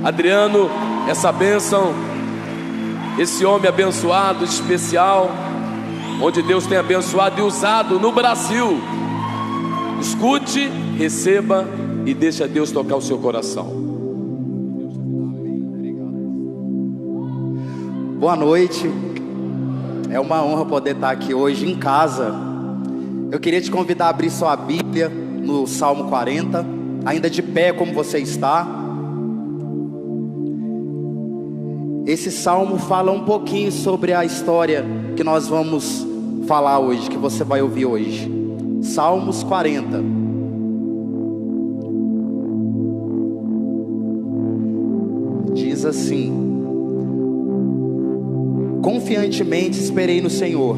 Adriano, essa bênção, esse homem abençoado, especial, onde Deus tem abençoado e usado no Brasil. Escute, receba e deixa Deus tocar o seu coração. Boa noite. É uma honra poder estar aqui hoje em casa. Eu queria te convidar a abrir sua Bíblia no Salmo 40, ainda de pé como você está. Esse salmo fala um pouquinho sobre a história que nós vamos falar hoje, que você vai ouvir hoje. Salmos 40. Diz assim: confiantemente esperei no Senhor.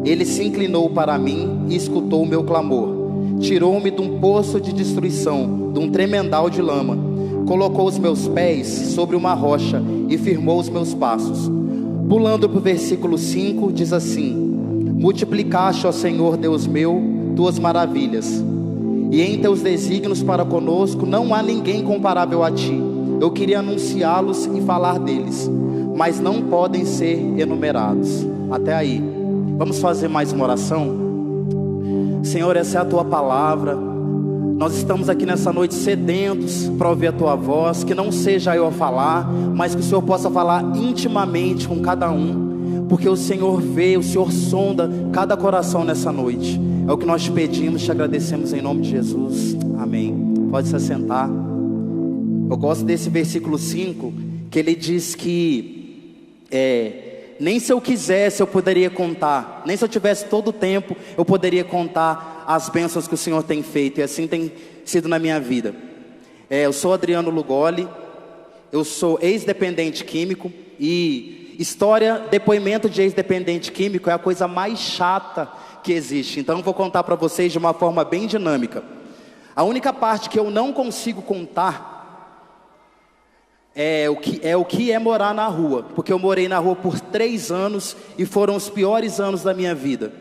Ele se inclinou para mim e escutou o meu clamor. Tirou-me de um poço de destruição, de um tremendal de lama. Colocou os meus pés sobre uma rocha e firmou os meus passos. Pulando para o versículo 5, diz assim: multiplicaste, ó Senhor Deus meu, tuas maravilhas, e em teus desígnios para conosco não há ninguém comparável a ti. Eu queria anunciá-los e falar deles, mas não podem ser enumerados. Até aí. Vamos fazer mais uma oração? Senhor, essa é a tua palavra. Nós estamos aqui nessa noite sedentos para ouvir a tua voz. Que não seja eu a falar, mas que o Senhor possa falar intimamente com cada um, porque o Senhor vê, o Senhor sonda cada coração nessa noite. É o que nós te pedimos, te agradecemos em nome de Jesus. Amém. Pode se assentar. Eu gosto desse versículo 5, que ele diz que nem se eu quisesse eu poderia contar, nem se eu tivesse todo o tempo eu poderia contar as bênçãos que o Senhor tem feito. E assim tem sido na minha vida. Eu sou Adriano Lugoli, eu sou ex-dependente químico. E depoimento de ex-dependente químico é a coisa mais chata que existe. Então eu vou contar para vocês de uma forma bem dinâmica. A única parte que eu não consigo contar é o que é morar na rua, porque eu morei na rua por 3 anos e foram os piores anos da minha vida.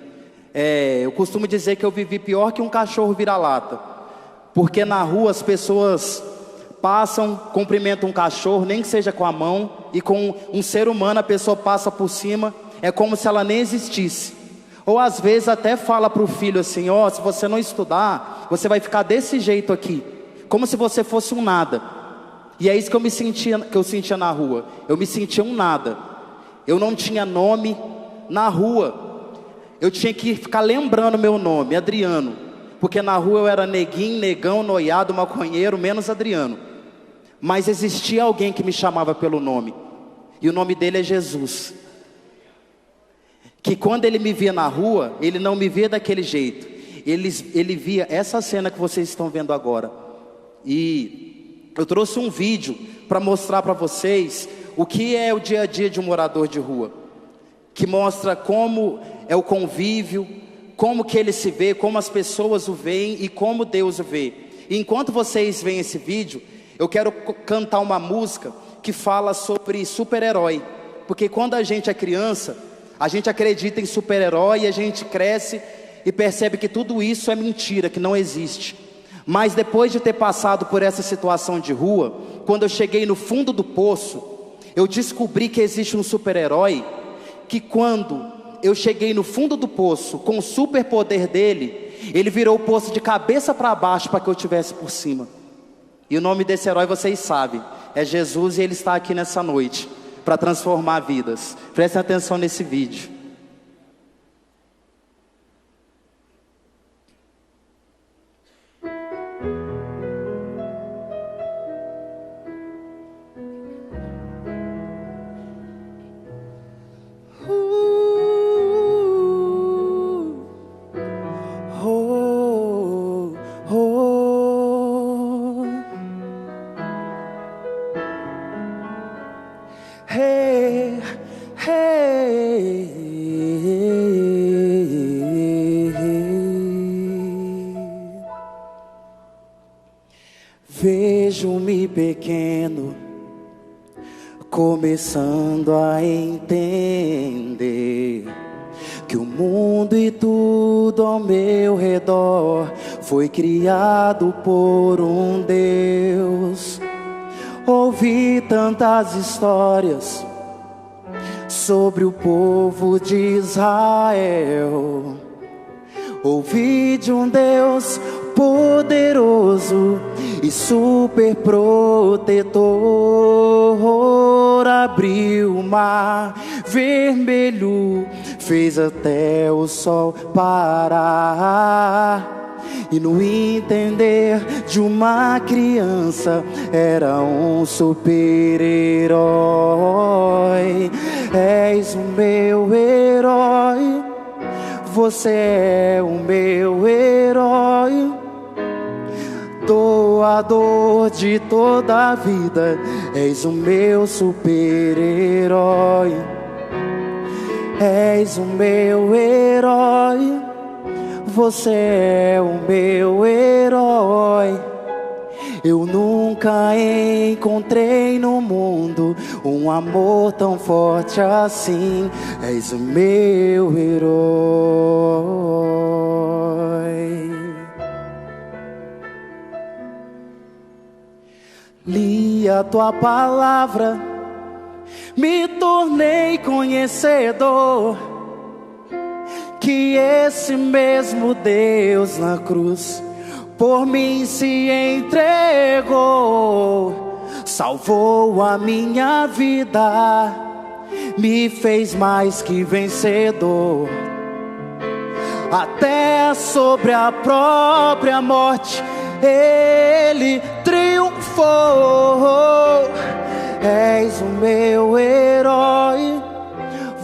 Eu costumo dizer que eu vivi pior que um cachorro vira-lata, porque na rua as pessoas passam, cumprimentam um cachorro, nem que seja com a mão, e com um ser humano a pessoa passa por cima, é como se ela nem existisse. Ou às vezes até fala para o filho assim: ó, se você não estudar, você vai ficar desse jeito aqui, como se você fosse um nada. E é isso que eu sentia na rua. Eu me sentia um nada. Eu não tinha nome na rua. Eu tinha que ficar lembrando meu nome, Adriano, porque na rua eu era neguinho, negão, noiado, maconheiro, menos Adriano. Mas existia alguém que me chamava pelo nome, e o nome dele é Jesus. Que quando ele me via na rua, ele não me via daquele jeito. Ele via essa cena que vocês estão vendo agora. E eu trouxe um vídeo para mostrar para vocês o que é o dia a dia de um morador de rua, que mostra como é o convívio, como que ele se vê, como as pessoas o veem e como Deus o vê. E enquanto vocês veem esse vídeo, eu quero cantar uma música que fala sobre super-herói, porque quando a gente é criança, a gente acredita em super-herói e a gente cresce e percebe que tudo isso é mentira, que não existe. Mas depois de ter passado por essa situação de rua, quando eu cheguei no fundo do poço, eu descobri que existe um super-herói, que quando eu cheguei no fundo do poço, com o superpoder dele, ele virou o poço de cabeça para baixo para que eu estivesse por cima. E o nome desse herói vocês sabem, é Jesus, e ele está aqui nessa noite para transformar vidas. Prestem atenção nesse vídeo. Vejo-me pequeno, começando a entender que o mundo e tudo ao meu redor foi criado por um Deus. Ouvi tantas histórias sobre o povo de Israel. Ouvi de um Deus poderoso e super protetor. Abriu o mar vermelho, fez até o sol parar. E no entender de uma criança, era um super-herói. És o meu herói, você é o meu herói. Doador de toda a vida, és o meu super-herói. És o meu herói, você é o meu herói. Eu nunca encontrei no mundo um amor tão forte assim. És o meu herói. Li a tua palavra, me tornei conhecedor que esse mesmo Deus na cruz por mim se entregou, salvou a minha vida, me fez mais que vencedor. Até sobre a própria morte Ele triunfou. És o meu herói,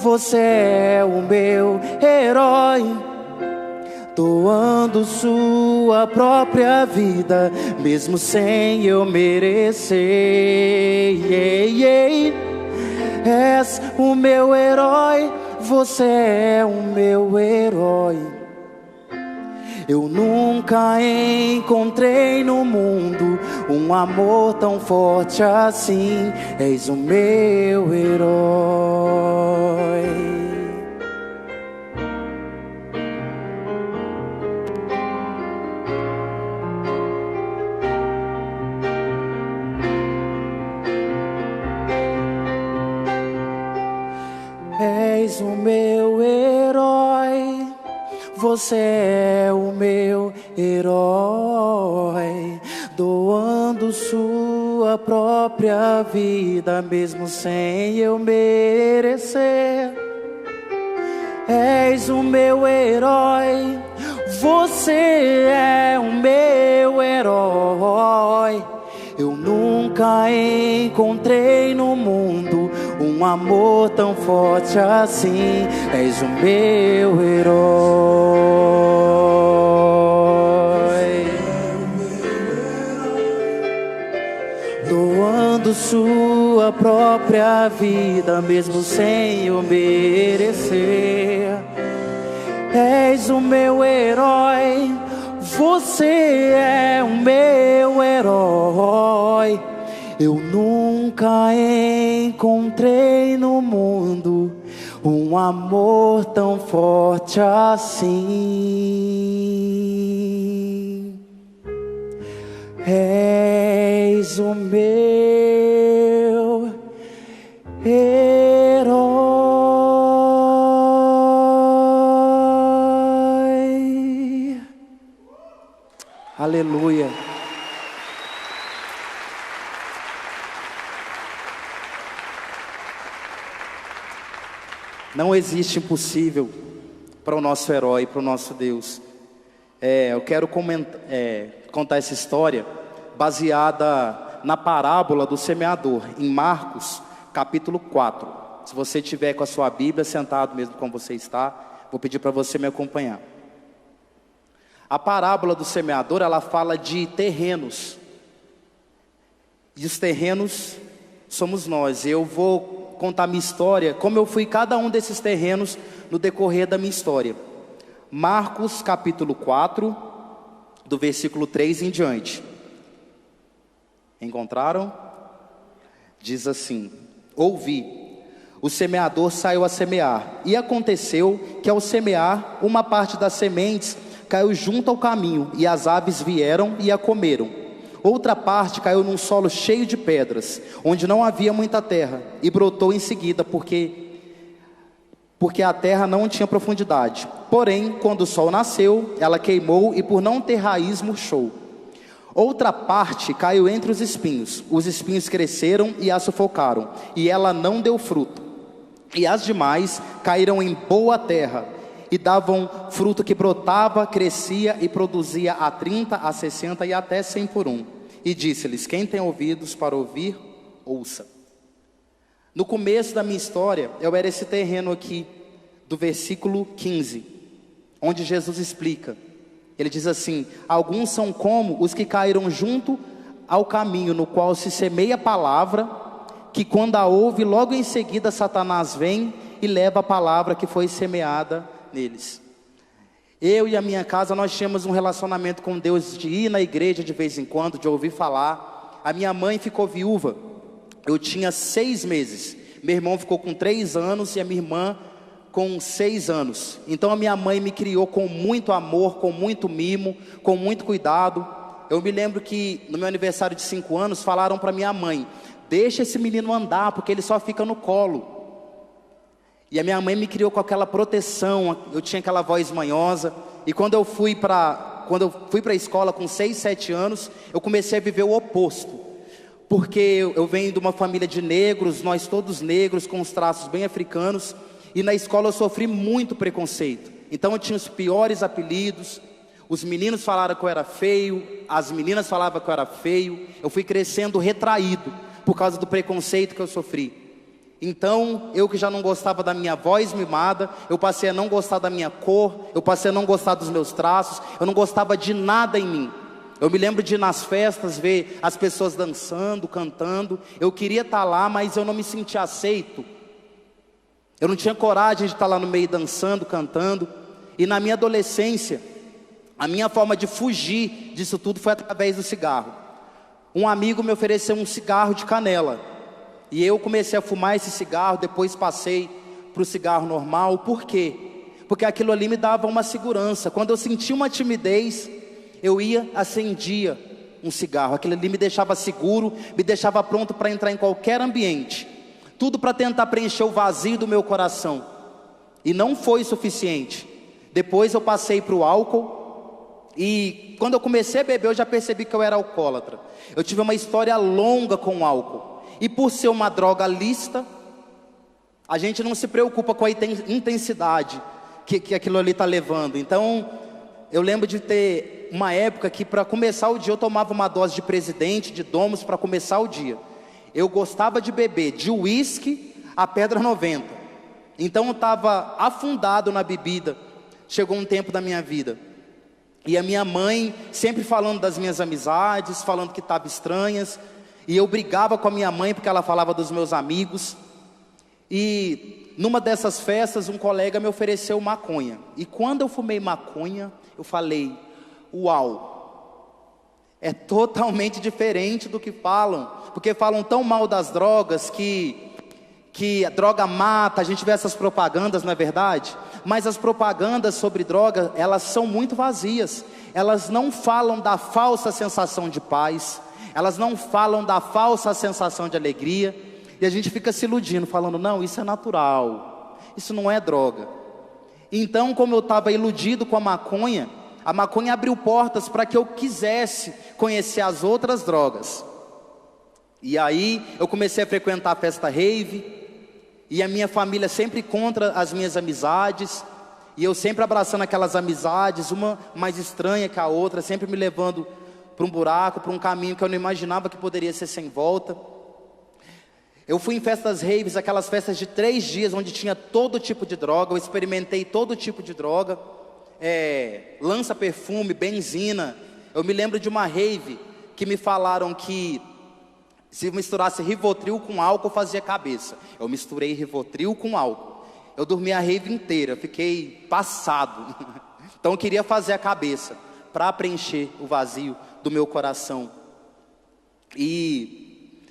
você é o meu herói. Doando sua própria vida, mesmo sem eu merecer. És o meu herói, você é o meu herói. Eu nunca encontrei no mundo um amor tão forte assim. És o meu herói. És o meu herói, você é o meu herói. Doando sua própria vida, mesmo sem eu merecer. És o meu herói, você é o meu herói. Eu nunca encontrei no mundo um amor tão forte assim. És o meu herói. Doando sua própria vida, mesmo sem eu merecer. És o meu herói, você é o meu herói. Eu nunca encontrei no mundo um amor tão forte assim. És o meu herói. Aleluia. Não existe impossível para o nosso herói, para o nosso Deus. Eu quero contar essa história baseada na parábola do semeador, em Marcos, capítulo 4. Se você estiver com a sua Bíblia, sentado mesmo como você está, vou pedir para você me acompanhar. A parábola do semeador, ela fala de terrenos. E os terrenos somos nós. Eu vou contar minha história, como eu fui cada um desses terrenos no decorrer da minha história. Marcos capítulo 4, do versículo 3 em diante. Encontraram? Diz assim: ouvi, o semeador saiu a semear, e aconteceu que ao semear, uma parte das sementes caiu junto ao caminho, e as aves vieram e a comeram. Outra parte caiu num solo cheio de pedras, onde não havia muita terra, e brotou em seguida, porque a terra não tinha profundidade. Porém, quando o sol nasceu, ela queimou e por não ter raiz murchou. Outra parte caiu entre os espinhos cresceram e a sufocaram, e ela não deu fruto. E as demais caíram em boa terra, e davam fruto que brotava, crescia e produzia a 30, a 60 e até 100 por um. E disse-lhes: quem tem ouvidos para ouvir, ouça. No começo da minha história, eu era esse terreno aqui, do versículo 15, onde Jesus explica. Ele diz assim: alguns são como os que caíram junto ao caminho, no qual se semeia a palavra, que quando a ouve, logo em seguida Satanás vem e leva a palavra que foi semeada neles. Eu e a minha casa, nós tínhamos um relacionamento com Deus de ir na igreja de vez em quando, de ouvir falar. A minha mãe ficou viúva, eu tinha 6 meses, meu irmão ficou com 3 anos e a minha irmã com 6 anos. Então a minha mãe me criou com muito amor, com muito mimo, com muito cuidado. Eu me lembro que no meu aniversário de 5 anos falaram para minha mãe: deixa esse menino andar, porque ele só fica no colo. E a minha mãe me criou com aquela proteção, eu tinha aquela voz manhosa. E quando eu fui para a escola com 6, 7 anos, eu comecei a viver o oposto. Porque eu venho de uma família de negros, nós todos negros, com os traços bem africanos. E na escola eu sofri muito preconceito. Então eu tinha os piores apelidos. Os meninos falaram que eu era feio, as meninas falavam que eu era feio. Eu fui crescendo retraído por causa do preconceito que eu sofri. Então, eu que já não gostava da minha voz mimada, eu passei a não gostar da minha cor, eu passei a não gostar dos meus traços, eu não gostava de nada em mim. Eu me lembro de ir nas festas, ver as pessoas dançando, cantando. Eu queria estar lá, mas eu não me sentia aceito. Eu não tinha coragem de estar lá no meio dançando, cantando. E na minha adolescência, a minha forma de fugir disso tudo foi através do cigarro. Um amigo me ofereceu um cigarro de canela. E eu comecei a fumar esse cigarro, depois passei para o cigarro normal. Por quê? Porque aquilo ali me dava uma segurança. Quando eu sentia uma timidez, eu ia, acendia um cigarro. Aquilo ali me deixava seguro, me deixava pronto para entrar em qualquer ambiente. Tudo para tentar preencher o vazio do meu coração. E não foi suficiente. Depois eu passei para o álcool. E quando eu comecei a beber, eu já percebi que eu era alcoólatra. Eu tive uma história longa com o álcool. E por ser uma droga lícita, a gente não se preocupa com a intensidade que aquilo ali está levando. Então, eu lembro de ter uma época que para começar o dia eu tomava uma dose de Presidente, de Domus para começar o dia. Eu gostava de beber de uísque a pedra 90. Então eu estava afundado na bebida. Chegou um tempo da minha vida. E a minha mãe sempre falando das minhas amizades, falando que estavam estranhas. E eu brigava com a minha mãe porque ela falava dos meus amigos. E numa dessas festas um colega me ofereceu maconha. E quando eu fumei maconha, eu falei: uau, é totalmente diferente do que falam. Porque falam tão mal das drogas que a droga mata. A gente vê essas propagandas, não é verdade? Mas as propagandas sobre droga, elas são muito vazias. Elas não falam da falsa sensação de paz. Elas não falam da falsa sensação de alegria. E a gente fica se iludindo, falando: não, isso é natural, isso não é droga. Então, como eu estava iludido com a maconha abriu portas para que eu quisesse conhecer as outras drogas. E aí eu comecei a frequentar a festa rave. E a minha família sempre contra as minhas amizades. E eu sempre abraçando aquelas amizades, uma mais estranha que a outra, sempre me levando para um buraco, para um caminho que eu não imaginava que poderia ser sem volta. Eu fui em festas raves, aquelas festas de 3 dias, onde tinha todo tipo de droga. Eu experimentei todo tipo de droga, lança-perfume, benzina. Eu me lembro de uma rave que me falaram que se misturasse Rivotril com álcool fazia cabeça. Eu misturei Rivotril com álcool. Eu dormi a rave inteira, fiquei passado. Então eu queria fazer a cabeça para preencher o vazio do meu coração. E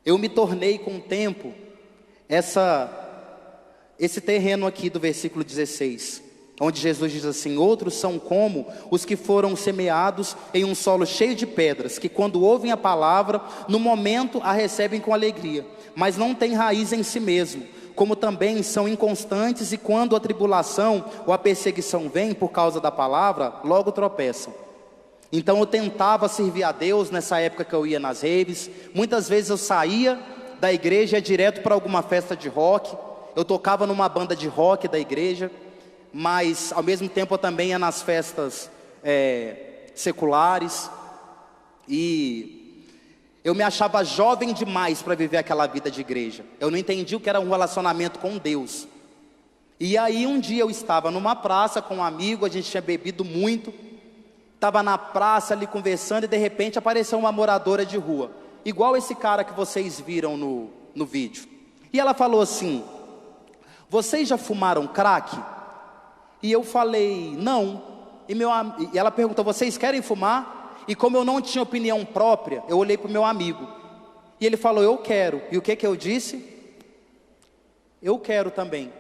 eu me tornei com o tempo esse terreno aqui do versículo 16. onde Jesus diz assim: outros são como os que foram semeados em um solo cheio de pedras, que quando ouvem a palavra, no momento a recebem com alegria, mas não têm raiz em si mesmo, como também são inconstantes, e quando a tribulação ou a perseguição vem por causa da palavra, logo tropeçam. Então eu tentava servir a Deus nessa época que eu ia nas raves. Muitas vezes eu saía da igreja e ia direto para alguma festa de rock. Eu tocava numa banda de rock da igreja, mas ao mesmo tempo eu também ia nas festas seculares. E eu me achava jovem demais para viver aquela vida de igreja. Eu não entendi o que era um relacionamento com Deus. E aí um dia eu estava numa praça com um amigo, a gente tinha bebido muito. Estava na praça ali conversando e de repente apareceu uma moradora de rua, igual esse cara que vocês viram no vídeo. E ela falou assim: vocês já fumaram crack? E eu falei, não. E ela perguntou, vocês querem fumar? E como eu não tinha opinião própria, eu olhei para o meu amigo. E ele falou, eu quero. E o que eu disse? Eu quero também.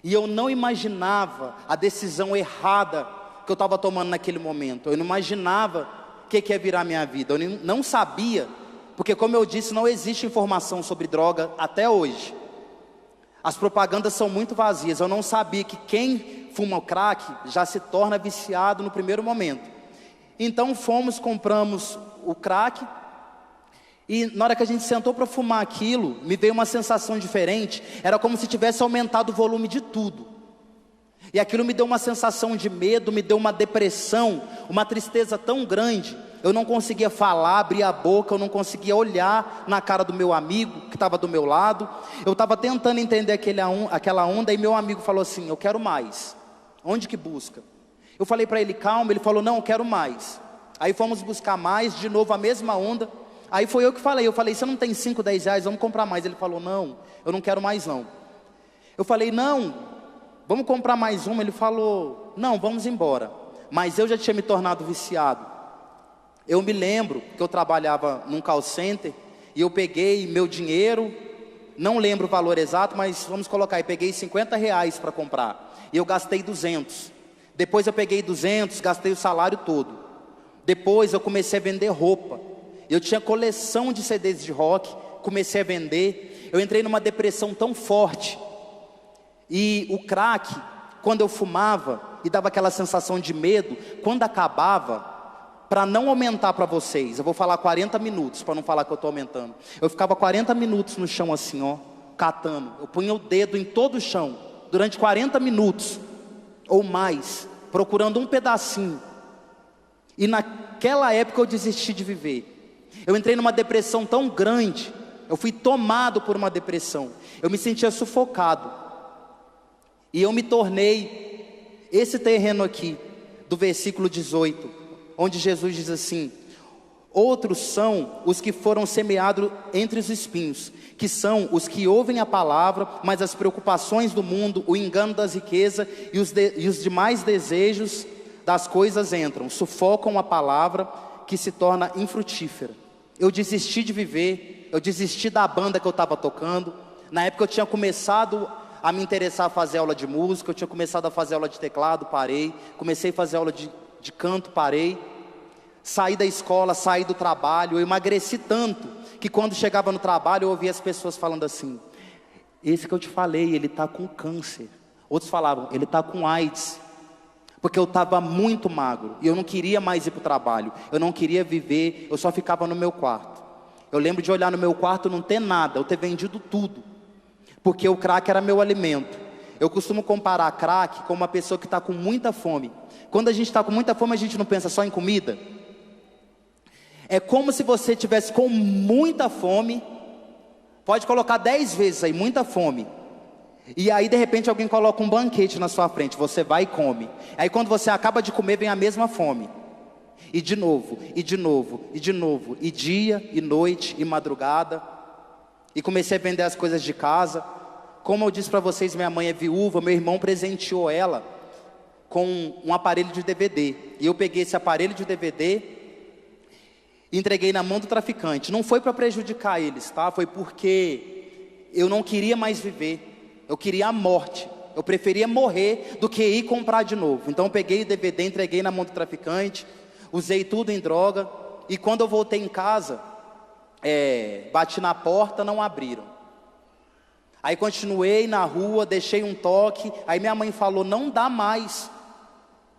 E eu não imaginava a decisão errada que eu estava tomando naquele momento. Eu não imaginava o que ia virar a minha vida. Eu não sabia, porque como eu disse, não existe informação sobre droga até hoje. As propagandas são muito vazias. Eu não sabia que quem fuma o crack já se torna viciado no primeiro momento. Então compramos o crack, e na hora que a gente sentou para fumar aquilo, me veio uma sensação diferente. Era como se tivesse aumentado o volume de tudo. E aquilo me deu uma sensação de medo, me deu uma depressão, uma tristeza tão grande. Eu não conseguia falar, abrir a boca, eu não conseguia olhar na cara do meu amigo que estava do meu lado. Eu estava tentando entender aquela onda, e meu amigo falou assim, eu quero mais. Onde que busca? Eu falei para ele, calma. Ele falou, não, eu quero mais. Aí fomos buscar mais, de novo a mesma onda. Aí foi eu que falei, você não tem 5, 10 reais, vamos comprar mais. Ele falou, não, eu não quero mais não. Eu falei, não, vamos comprar mais uma. Ele falou, não, vamos embora. Mas eu já tinha me tornado viciado. Eu me lembro que eu trabalhava num call center, e eu peguei meu dinheiro, não lembro o valor exato, mas vamos colocar aí, peguei 50 reais para comprar, e eu gastei 200. Depois eu peguei 200, gastei o salário todo. Depois eu comecei a vender roupa. Eu tinha coleção de CDs de rock, comecei a vender. Eu entrei numa depressão tão forte. E o crack, quando eu fumava e dava aquela sensação de medo, quando acabava, para não aumentar para vocês, eu vou falar 40 minutos, para não falar que eu estou aumentando. Eu ficava 40 minutos no chão assim, ó, catando. Eu punha o dedo em todo o chão, durante 40 minutos, ou mais, procurando um pedacinho. E naquela época eu desisti de viver. Eu entrei numa depressão tão grande, eu fui tomado por uma depressão. Eu me sentia sufocado. E eu me tornei esse terreno aqui, do versículo 18, onde Jesus diz assim: outros são os que foram semeados entre os espinhos, que são os que ouvem a palavra, mas as preocupações do mundo, o engano das riquezas e os demais desejos das coisas entram, sufocam a palavra, que se torna infrutífera. Eu desisti de viver, eu desisti da banda que eu estava tocando. Na época eu tinha começado a me interessar a fazer aula de música, eu tinha começado a fazer aula de teclado, parei. Comecei a fazer aula de canto, parei. Saí da escola, saí do trabalho, eu emagreci tanto, que quando chegava no trabalho eu ouvia as pessoas falando assim: esse que eu te falei, ele está com câncer. Outros falavam, ele está com AIDS. Porque eu estava muito magro, e eu não queria mais ir para o trabalho, eu não queria viver, eu só ficava no meu quarto. Eu lembro de olhar no meu quarto e não ter nada, eu ter vendido tudo, porque o crack era meu alimento. Eu costumo comparar crack com uma pessoa que está com muita fome. Quando a gente está com muita fome, a gente não pensa só em comida. É como se você estivesse com muita fome, pode colocar 10 vezes aí, muita fome. E aí de repente alguém coloca um banquete na sua frente, você vai e come. Aí quando você acaba de comer, vem a mesma fome. E de novo, e de novo, e de novo. E dia, e noite, e madrugada. E comecei a vender as coisas de casa. Como eu disse para vocês, minha mãe é viúva, meu irmão presenteou ela com um aparelho de DVD. E eu peguei esse aparelho de DVD e entreguei na mão do traficante. Não foi para prejudicar eles, tá? Foi porque eu não queria mais viver. Eu queria a morte. Eu preferia morrer do que ir comprar de novo. Então eu peguei o DVD, entreguei na mão do traficante, usei tudo em droga. E quando eu voltei em casa, bati na porta, não abriram. Aí continuei na rua, deixei um toque. Aí minha mãe falou, não dá mais.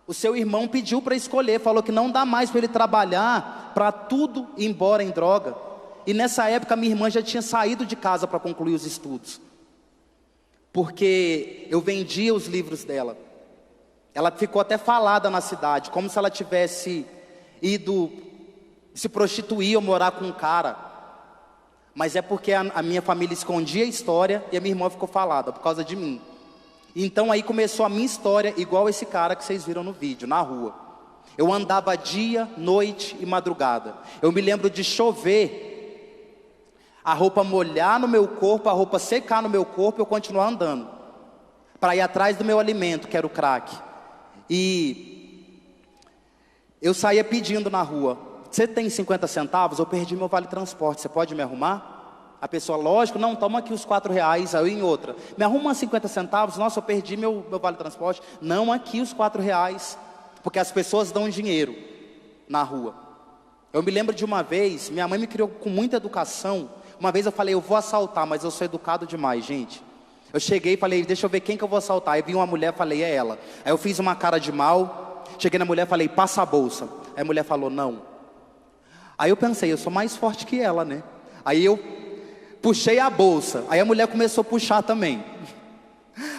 O seu irmão pediu para escolher, falou que não dá mais para ele trabalhar, para tudo ir embora em droga. E nessa época minha irmã já tinha saído de casa para concluir os estudos. Porque eu vendia os livros dela. Ela ficou até falada na cidade, como se ela tivesse ido se prostituir ou morar com um cara. Mas é porque a minha família escondia a história e a minha irmã ficou falada por causa de mim. Então aí começou a minha história igual esse cara que vocês viram no vídeo, na rua. Eu andava dia, noite e madrugada. Eu me lembro de chover, a roupa molhar no meu corpo, a roupa secar no meu corpo e eu continuar andando. Para ir atrás do meu alimento, que era o crack. E eu saía pedindo na rua, você tem 50 centavos? Eu perdi meu vale transporte, você pode me arrumar? A pessoa, lógico, não, toma aqui os R$4. Aí eu em outra, me arruma 50 centavos? Nossa, eu perdi meu vale transporte. Não, aqui os R$4. Porque as pessoas dão dinheiro na rua. Eu me lembro de uma vez, minha mãe me criou com muita educação. Uma vez eu falei, eu vou assaltar, mas eu sou educado demais, gente. Eu cheguei e falei, deixa eu ver quem que eu vou assaltar. Aí vi uma mulher, falei, é ela. Aí eu fiz uma cara de mal, cheguei na mulher, falei, passa a bolsa. Aí a mulher falou, não. Aí eu pensei, eu sou mais forte que ela, né? Aí eu puxei a bolsa, aí a mulher começou a puxar também.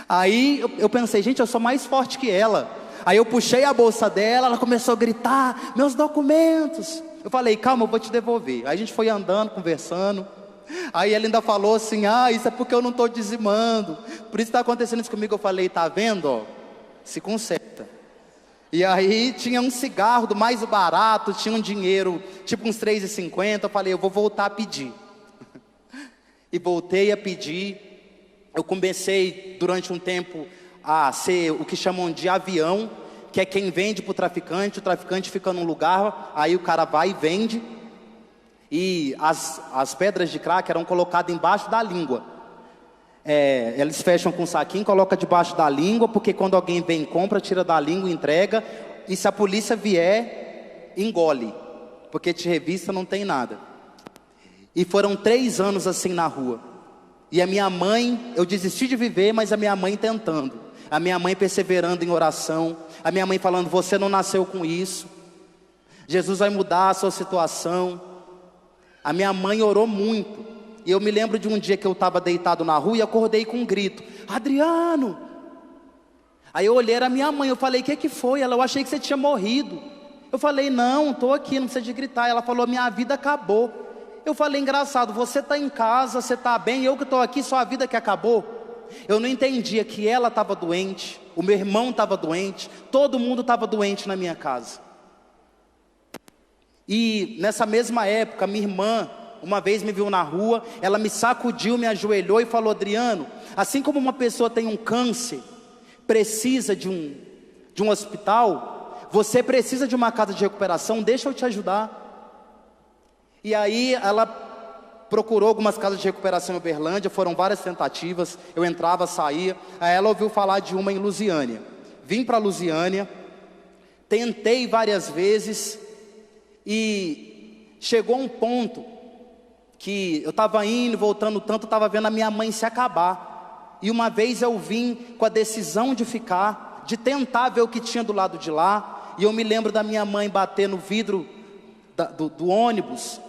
Aí eu pensei, gente, eu sou mais forte que ela. Aí eu puxei a bolsa dela, ela começou a gritar, meus documentos. Eu falei, calma, eu vou te devolver. Aí a gente foi andando, conversando. Aí ele ainda falou assim, isso é porque eu não estou dizimando, por isso está acontecendo isso comigo. Eu falei, tá vendo, ó, se conserta. E aí tinha um cigarro do mais barato, tinha um dinheiro, tipo uns R$3,50. Eu falei, eu vou voltar a pedir. E voltei a pedir. Eu comecei durante um tempo a ser o que chamam de avião, que é quem vende para o traficante fica num lugar, aí o cara vai e vende. E as pedras de crack eram colocadas embaixo da língua. Eles fecham com um saquinho, colocam debaixo da língua, porque quando alguém vem, compra, tira da língua, entrega. E se a polícia vier, engole, porque de revista não tem nada. E foram 3 anos assim na rua. E a minha mãe, eu desisti de viver, mas a minha mãe tentando. A minha mãe perseverando em oração. A minha mãe falando, você não nasceu com isso. Jesus vai mudar a sua situação. A minha mãe orou muito. E eu me lembro de um dia que eu estava deitado na rua e acordei com um grito, Adriano. Aí eu olhei, era a minha mãe, eu falei, o que foi? Ela, eu achei que você tinha morrido. Eu falei, não, estou aqui, não precisa de gritar. Ela falou, minha vida acabou. Eu falei, engraçado, você está em casa, você está bem, eu que estou aqui, só a vida que acabou. Eu não entendia que ela estava doente, o meu irmão estava doente, todo mundo estava doente na minha casa. E nessa mesma época, minha irmã, uma vez me viu na rua, ela me sacudiu, me ajoelhou e falou, Adriano, assim como uma pessoa tem um câncer, precisa de um hospital, você precisa de uma casa de recuperação, deixa eu te ajudar. E aí ela procurou algumas casas de recuperação em Uberlândia, foram várias tentativas, eu entrava, saía. Aí ela ouviu falar de uma em Lusiânia. Vim para Lusiânia, tentei várias vezes e chegou um ponto que eu estava indo, voltando tanto, estava vendo a minha mãe se acabar. E uma vez eu vim com a decisão de ficar, de tentar ver o que tinha do lado de lá. E eu me lembro da minha mãe bater no vidro do ônibus.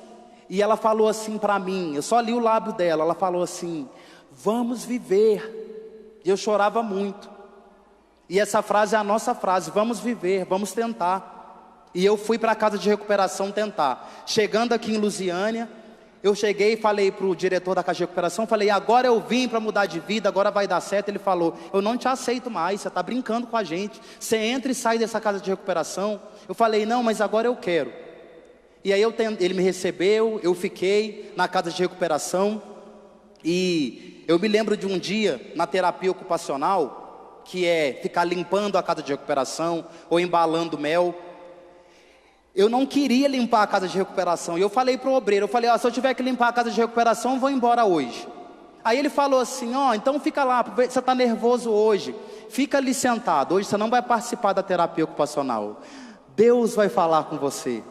E ela falou assim para mim, eu só li o lábio dela, ela falou assim, vamos viver. E eu chorava muito. E essa frase é a nossa frase, vamos viver, vamos tentar. E eu fui para a casa de recuperação tentar. Chegando aqui em Lusiânia, eu cheguei e falei para o diretor da casa de recuperação, falei, agora eu vim para mudar de vida, agora vai dar certo. Ele falou, eu não te aceito mais, você está brincando com a gente, você entra e sai dessa casa de recuperação. Eu falei, não, mas agora eu quero. E aí ele me recebeu, eu fiquei na casa de recuperação. E eu me lembro de um dia, na terapia ocupacional, que é ficar limpando a casa de recuperação, ou embalando mel. Eu não queria limpar a casa de recuperação, e eu falei para o obreiro, eu falei, se eu tiver que limpar a casa de recuperação, eu vou embora hoje. Aí ele falou assim, ó, então fica lá, você está nervoso hoje, fica ali sentado, hoje você não vai participar da terapia ocupacional, Deus vai falar com você.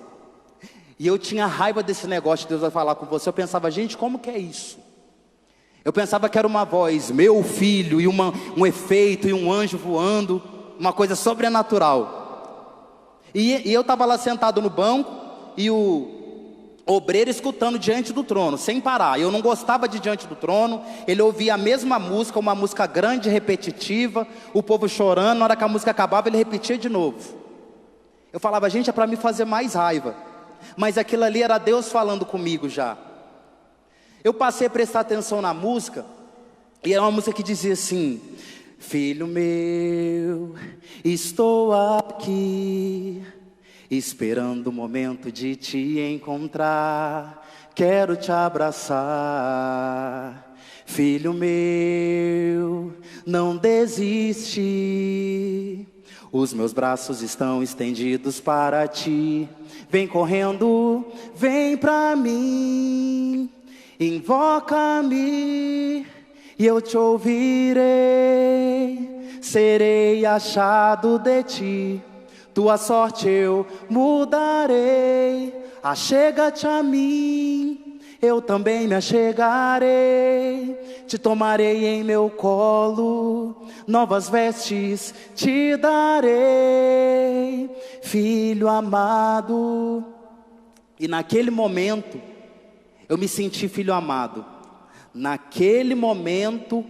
E eu tinha raiva desse negócio de Deus vai falar com você. Eu pensava, gente, como que é isso? Eu pensava que era uma voz, meu filho, e um efeito, e um anjo voando, uma coisa sobrenatural. E eu estava lá sentado no banco, e o obreiro escutando diante do trono, sem parar. Eu não gostava de diante do trono. Ele ouvia a mesma música, uma música grande, repetitiva, o povo chorando. Na hora que a música acabava, ele repetia de novo. Eu falava, gente, é para me fazer mais raiva. Mas aquilo ali era Deus falando comigo já. Eu passei a prestar atenção na música, e era uma música que dizia assim: filho meu, estou aqui, esperando o momento de te encontrar, quero te abraçar. Filho meu, não desiste, os meus braços estão estendidos para ti. Vem correndo, vem pra mim, invoca-me e eu te ouvirei. Serei achado de ti, tua sorte eu mudarei. Achega-te a mim, eu também me achegarei. Te tomarei em meu colo, novas vestes te darei, filho amado. E naquele momento, eu me senti filho amado. Naquele momento,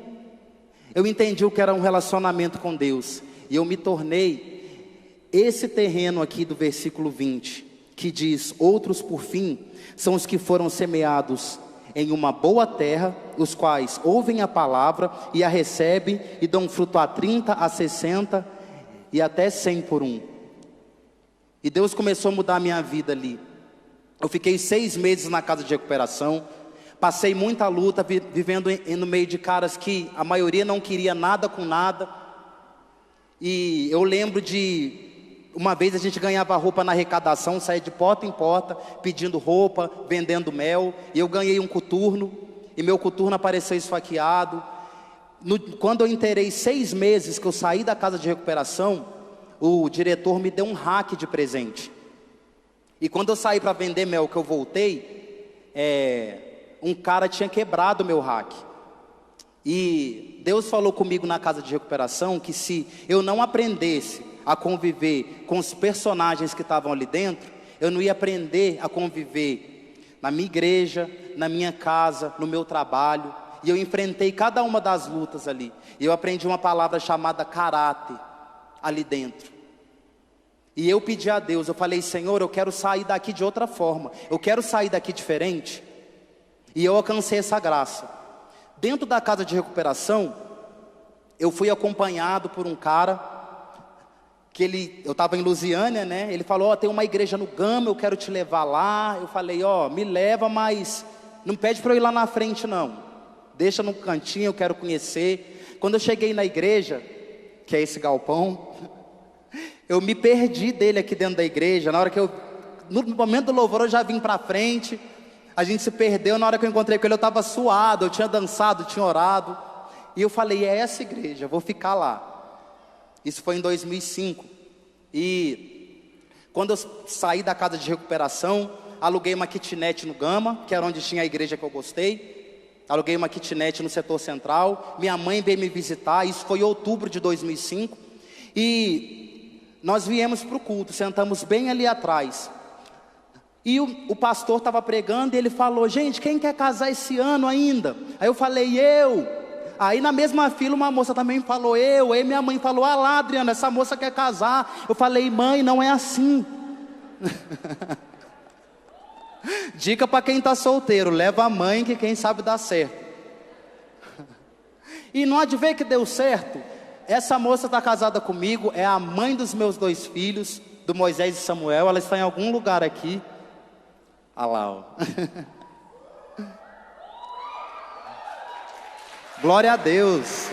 eu entendi o que era um relacionamento com Deus. E eu me tornei esse terreno aqui do versículo 20, que diz: outros por fim, são os que foram semeados em uma boa terra, os quais ouvem a palavra e a recebem e dão fruto a 30, a 60 e até 100 por um. E Deus começou a mudar a minha vida ali. Eu fiquei 6 meses na casa de recuperação, passei muita luta, vivendo no meio de caras que a maioria não queria nada com nada. E eu lembro de uma vez a gente ganhava roupa na arrecadação, saía de porta em porta, pedindo roupa, vendendo mel. E eu ganhei um coturno, e meu coturno apareceu esfaqueado. Quando eu inteirei 6 meses que eu saí da casa de recuperação, o diretor me deu um rack de presente. E quando eu saí para vender mel, que eu voltei, um cara tinha quebrado o meu rack. E Deus falou comigo na casa de recuperação que se eu não aprendesse a conviver com os personagens que estavam ali dentro, eu não ia aprender a conviver na minha igreja, na minha casa, no meu trabalho. E eu enfrentei cada uma das lutas ali. E eu aprendi uma palavra chamada caráter ali dentro. E eu pedi a Deus, eu falei: Senhor, eu quero sair daqui de outra forma, eu quero sair daqui diferente. E eu alcancei essa graça. Dentro da casa de recuperação, eu fui acompanhado por um cara que eu estava em Lusiânia, né? Ele falou: tem uma igreja no Gama, eu quero te levar lá. Eu falei: me leva, mas não pede para eu ir lá na frente não, deixa no cantinho, eu quero conhecer. Quando eu cheguei na igreja, que é esse galpão, eu me perdi dele aqui dentro da igreja. Na hora que no momento do louvor eu já vim para frente, a gente se perdeu. Na hora que eu encontrei com ele eu estava suado, eu tinha dançado, tinha orado. E eu falei: é essa igreja, eu vou ficar lá. Isso foi em 2005. E quando eu saí da casa de recuperação, aluguei uma kitnet no Gama, que era onde tinha a igreja que eu gostei. Aluguei uma kitnet no setor central. Minha mãe veio me visitar, isso foi em outubro de 2005. E nós viemos para o culto, sentamos bem ali atrás. E o pastor estava pregando e ele falou: gente, quem quer casar esse ano ainda? Aí eu falei: eu. Aí na mesma fila uma moça também falou: eu. Aí minha mãe falou: ah lá, Adriana, essa moça quer casar. Eu falei: mãe, não é assim. Dica para quem está solteiro: leva a mãe que quem sabe dá certo. E não há de ver que deu certo. Essa moça está casada comigo, é a mãe dos meus 2 filhos, do Moisés e Samuel. Ela está em algum lugar aqui. Olha lá, ó. Glória a Deus.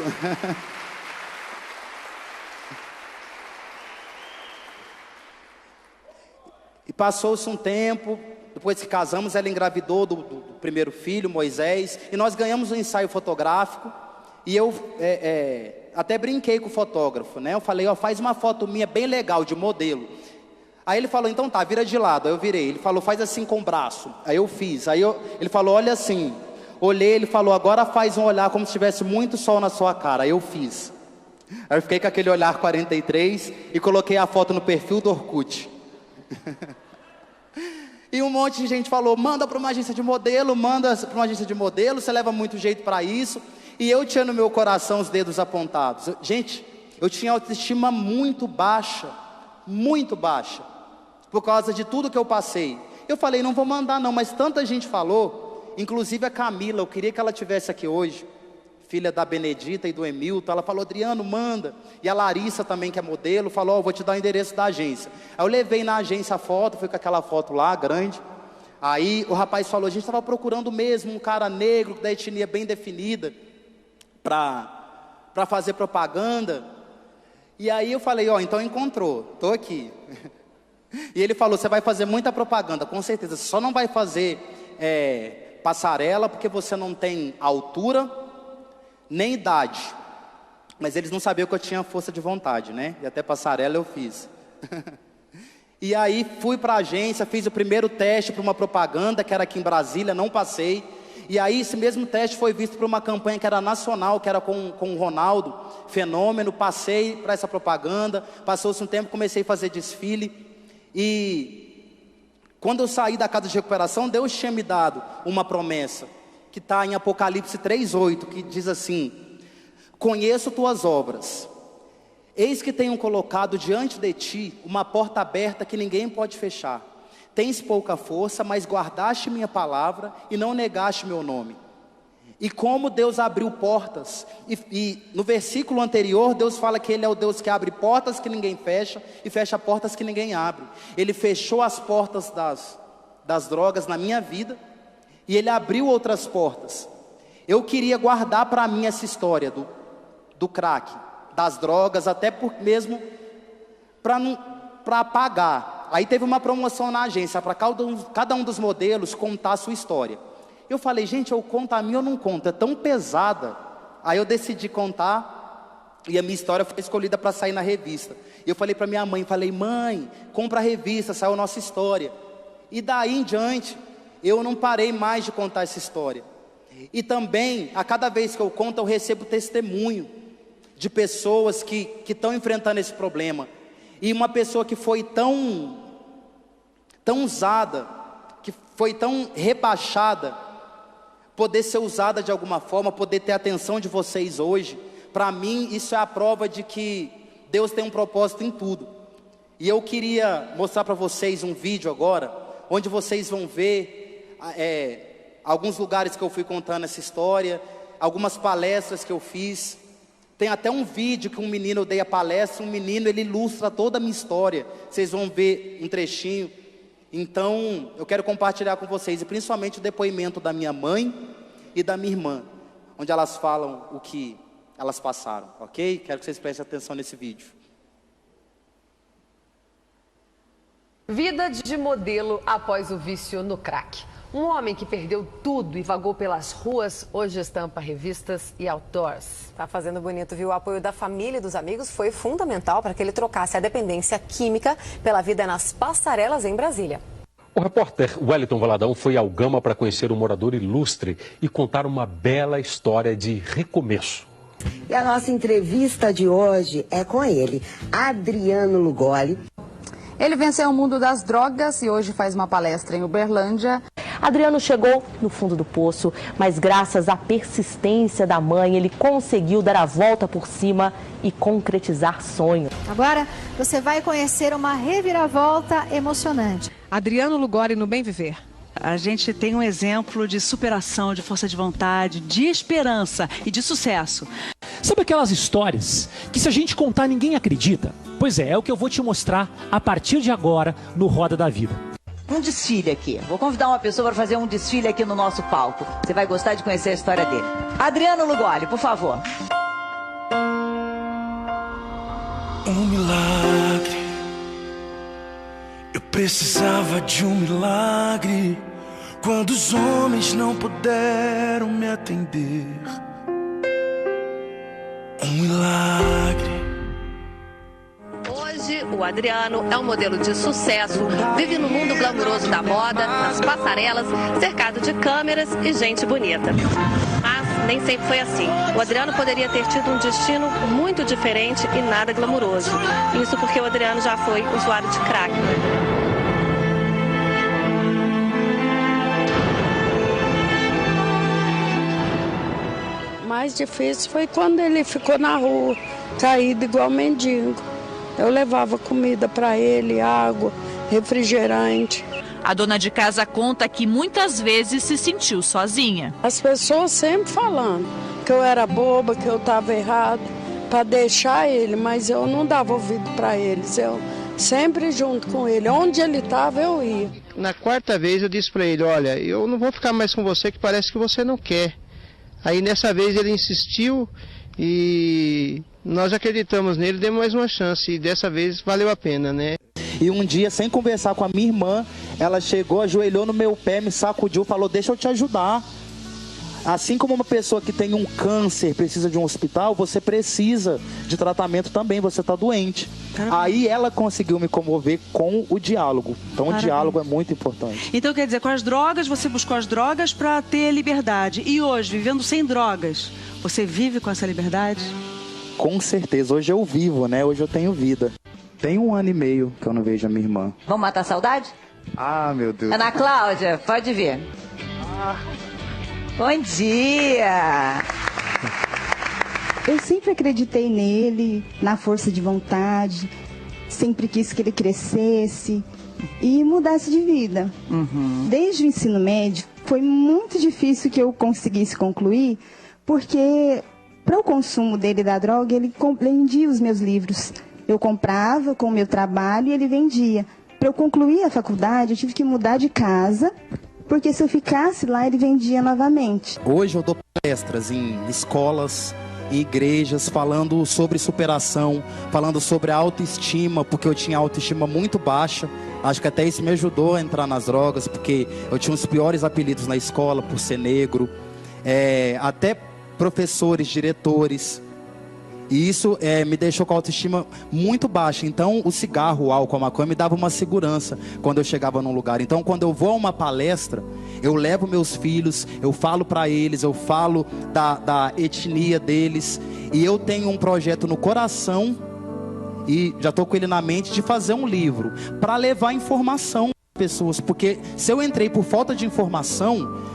E passou-se um tempo, Depois que casamos, ela engravidou do primeiro filho, Moisés, e nós ganhamos um ensaio fotográfico. E eu até brinquei com o fotógrafo, né? Eu falei, ó, faz uma foto minha bem legal, de modelo. Aí ele falou, então tá, vira de lado. Aí eu virei. Ele falou, faz assim com o braço. Aí eu fiz. Ele falou, olha assim. Olhei, ele falou, agora faz um olhar como se tivesse muito sol na sua cara. Aí eu fiz. Aí eu fiquei com aquele olhar 43 e coloquei a foto no perfil do Orkut. E um monte de gente falou, manda para uma agência de modelo, você leva muito jeito para isso. E eu tinha no meu coração os dedos apontados. Gente, eu tinha autoestima muito baixa, por causa de tudo que eu passei. Eu falei, não vou mandar não, mas tanta gente falou, inclusive a Camila, eu queria que ela estivesse aqui hoje, filha da Benedita e do Emilton. Ela falou, Adriano, manda. E a Larissa também, que é modelo, falou, vou te dar o endereço da agência. Aí eu levei na agência a foto, fui com aquela foto lá, grande. Aí o rapaz falou, a gente estava procurando mesmo um cara negro, da etnia bem definida, para fazer propaganda. E aí eu falei, então encontrou, estou aqui. E ele falou, você vai fazer muita propaganda, com certeza. Você só não vai fazer passarela, porque você não tem altura, nem idade. Mas eles não sabiam que eu tinha força de vontade, né? E até passarela eu fiz. E aí fui para a agência, fiz o primeiro teste para uma propaganda, que era aqui em Brasília, não passei. E aí esse mesmo teste foi visto para uma campanha que era nacional, que era com o Ronaldo, Fenômeno. Passei para essa propaganda, passou-se um tempo, comecei a fazer desfile. E quando eu saí da casa de recuperação, Deus tinha me dado uma promessa, que está em Apocalipse 3:8, que diz assim, conheço tuas obras, eis que tenho colocado diante de ti uma porta aberta que ninguém pode fechar. Tens pouca força, mas guardaste minha palavra e não negaste meu nome. E como Deus abriu portas, e no versículo anterior Deus fala que Ele é o Deus que abre portas que ninguém fecha, e fecha portas que ninguém abre. Ele fechou as portas das drogas na minha vida, e Ele abriu outras portas. Eu queria guardar para mim essa história do crack, das drogas, até mesmo para apagar. Aí teve uma promoção na agência, para cada um dos modelos contar a sua história. Eu falei, gente, eu conto a minha ou não conto? É tão pesada. Aí eu decidi contar, e a minha história foi escolhida para sair na revista. E eu falei para minha mãe, mãe, compra a revista, saiu a nossa história. E daí em diante, eu não parei mais de contar essa história. E também, a cada vez que eu conto, eu recebo testemunho de pessoas que estão enfrentando esse problema. E uma pessoa que foi tão usada, que foi tão rebaixada, poder ser usada de alguma forma, poder ter a atenção de vocês hoje, para mim isso é a prova de que Deus tem um propósito em tudo. E eu queria mostrar para vocês um vídeo agora, onde vocês vão ver alguns lugares que eu fui contando essa história, algumas palestras que eu fiz. Tem até um vídeo que um menino, eu dei a palestra, ele ilustra toda a minha história. Vocês vão ver um trechinho. Então, eu quero compartilhar com vocês, e principalmente o depoimento da minha mãe e da minha irmã, onde elas falam o que elas passaram, ok? Quero que vocês prestem atenção nesse vídeo. Vida de modelo após o vício no crack. Um homem que perdeu tudo e vagou pelas ruas, hoje estampa revistas e outdoors. Tá fazendo bonito, viu? O apoio da família e dos amigos foi fundamental para que ele trocasse a dependência química pela vida nas passarelas em Brasília. O repórter Wellington Valadão foi ao Gama para conhecer um morador ilustre e contar uma bela história de recomeço. E a nossa entrevista de hoje é com ele, Adriano Lugoli. Ele venceu o mundo das drogas e hoje faz uma palestra em Uberlândia. Adriano chegou no fundo do poço, mas graças à persistência da mãe, ele conseguiu dar a volta por cima e concretizar sonhos. Agora você vai conhecer uma reviravolta emocionante. Adriano Lugoli no Bem Viver. A gente tem um exemplo de superação, de força de vontade, de esperança e de sucesso. Sabe aquelas histórias que se a gente contar ninguém acredita? Pois é o que eu vou te mostrar a partir de agora no Roda da Vida. Um desfile aqui. Vou convidar uma pessoa para fazer um desfile aqui no nosso palco. Você vai gostar de conhecer a história dele. Adriano Lugoli, por favor. Um milagre. Eu precisava de um milagre quando os homens não puderam me atender. Um milagre. Hoje, o Adriano é um modelo de sucesso, vive no mundo glamuroso da moda, nas passarelas, cercado de câmeras e gente bonita. Mas nem sempre foi assim. O Adriano poderia ter tido um destino muito diferente e nada glamuroso. Isso porque o Adriano já foi usuário de crack. Mais difícil foi quando ele ficou na rua, caído igual mendigo. Eu levava comida para ele, água, refrigerante. A dona de casa conta que muitas vezes se sentiu sozinha. As pessoas sempre falando que eu era boba, que eu estava errado, para deixar ele, mas eu não dava ouvido para eles. Eu sempre junto com ele, onde ele estava eu ia. Na quarta vez eu disse para ele, olha, eu não vou ficar mais com você, que parece que você não quer. Aí nessa vez ele insistiu e nós acreditamos nele, demos mais uma chance e dessa vez valeu a pena, né? E um dia, sem conversar com a minha irmã, ela chegou, ajoelhou no meu pé, me sacudiu, falou, deixa eu te ajudar. Assim como uma pessoa que tem um câncer precisa de um hospital, você precisa de tratamento também, você está doente. Caramba. Aí ela conseguiu me comover com o diálogo. Então o diálogo é muito importante. Então quer dizer, com as drogas, você buscou as drogas para ter liberdade. E hoje, vivendo sem drogas, você vive com essa liberdade? Com certeza, hoje eu vivo, né? Hoje eu tenho vida. Tem 1 ano e meio que eu não vejo a minha irmã. Vamos matar a saudade? Ah, meu Deus. Ana Cláudia, pode vir. Bom dia! Eu sempre acreditei nele, na força de vontade, sempre quis que ele crescesse e mudasse de vida. Desde o ensino médio, foi muito difícil que eu conseguisse concluir, porque para o consumo dele da droga, ele vendia os meus livros. Eu comprava com o meu trabalho e ele vendia. Para eu concluir a faculdade, eu tive que mudar de casa, porque se eu ficasse lá, ele vendia novamente. Hoje eu dou palestras em escolas, em igrejas, falando sobre superação, falando sobre autoestima, porque eu tinha autoestima muito baixa. Acho que até isso me ajudou a entrar nas drogas, porque eu tinha os piores apelidos na escola por ser negro. Até professores, diretores. E isso me deixou com a autoestima muito baixa. Então o cigarro, o álcool, a maconha me dava uma segurança quando eu chegava num lugar. Então quando eu vou a uma palestra, eu levo meus filhos, eu falo para eles, eu falo da etnia deles. E eu tenho um projeto no coração, e já estou com ele na mente, de fazer um livro para levar informação às pessoas. Porque se eu entrei por falta de informação,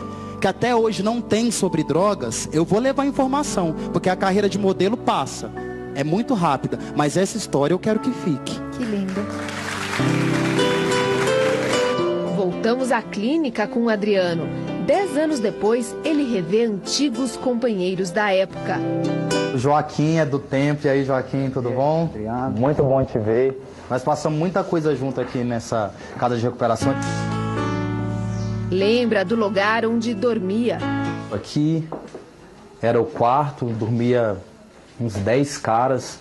que até hoje não tem sobre drogas, eu vou levar informação, porque a carreira de modelo passa, é muito rápida, mas essa história eu quero que fique. Que lindo. Voltamos à clínica com o Adriano. 10 anos depois, ele revê antigos companheiros da época. O Joaquim é do tempo, e aí Joaquim, tudo bom? Obrigado. Muito bom te ver. Nós passamos muita coisa junto aqui nessa casa de recuperação. Lembra do lugar onde dormia. Aqui era o quarto, dormia uns 10 caras.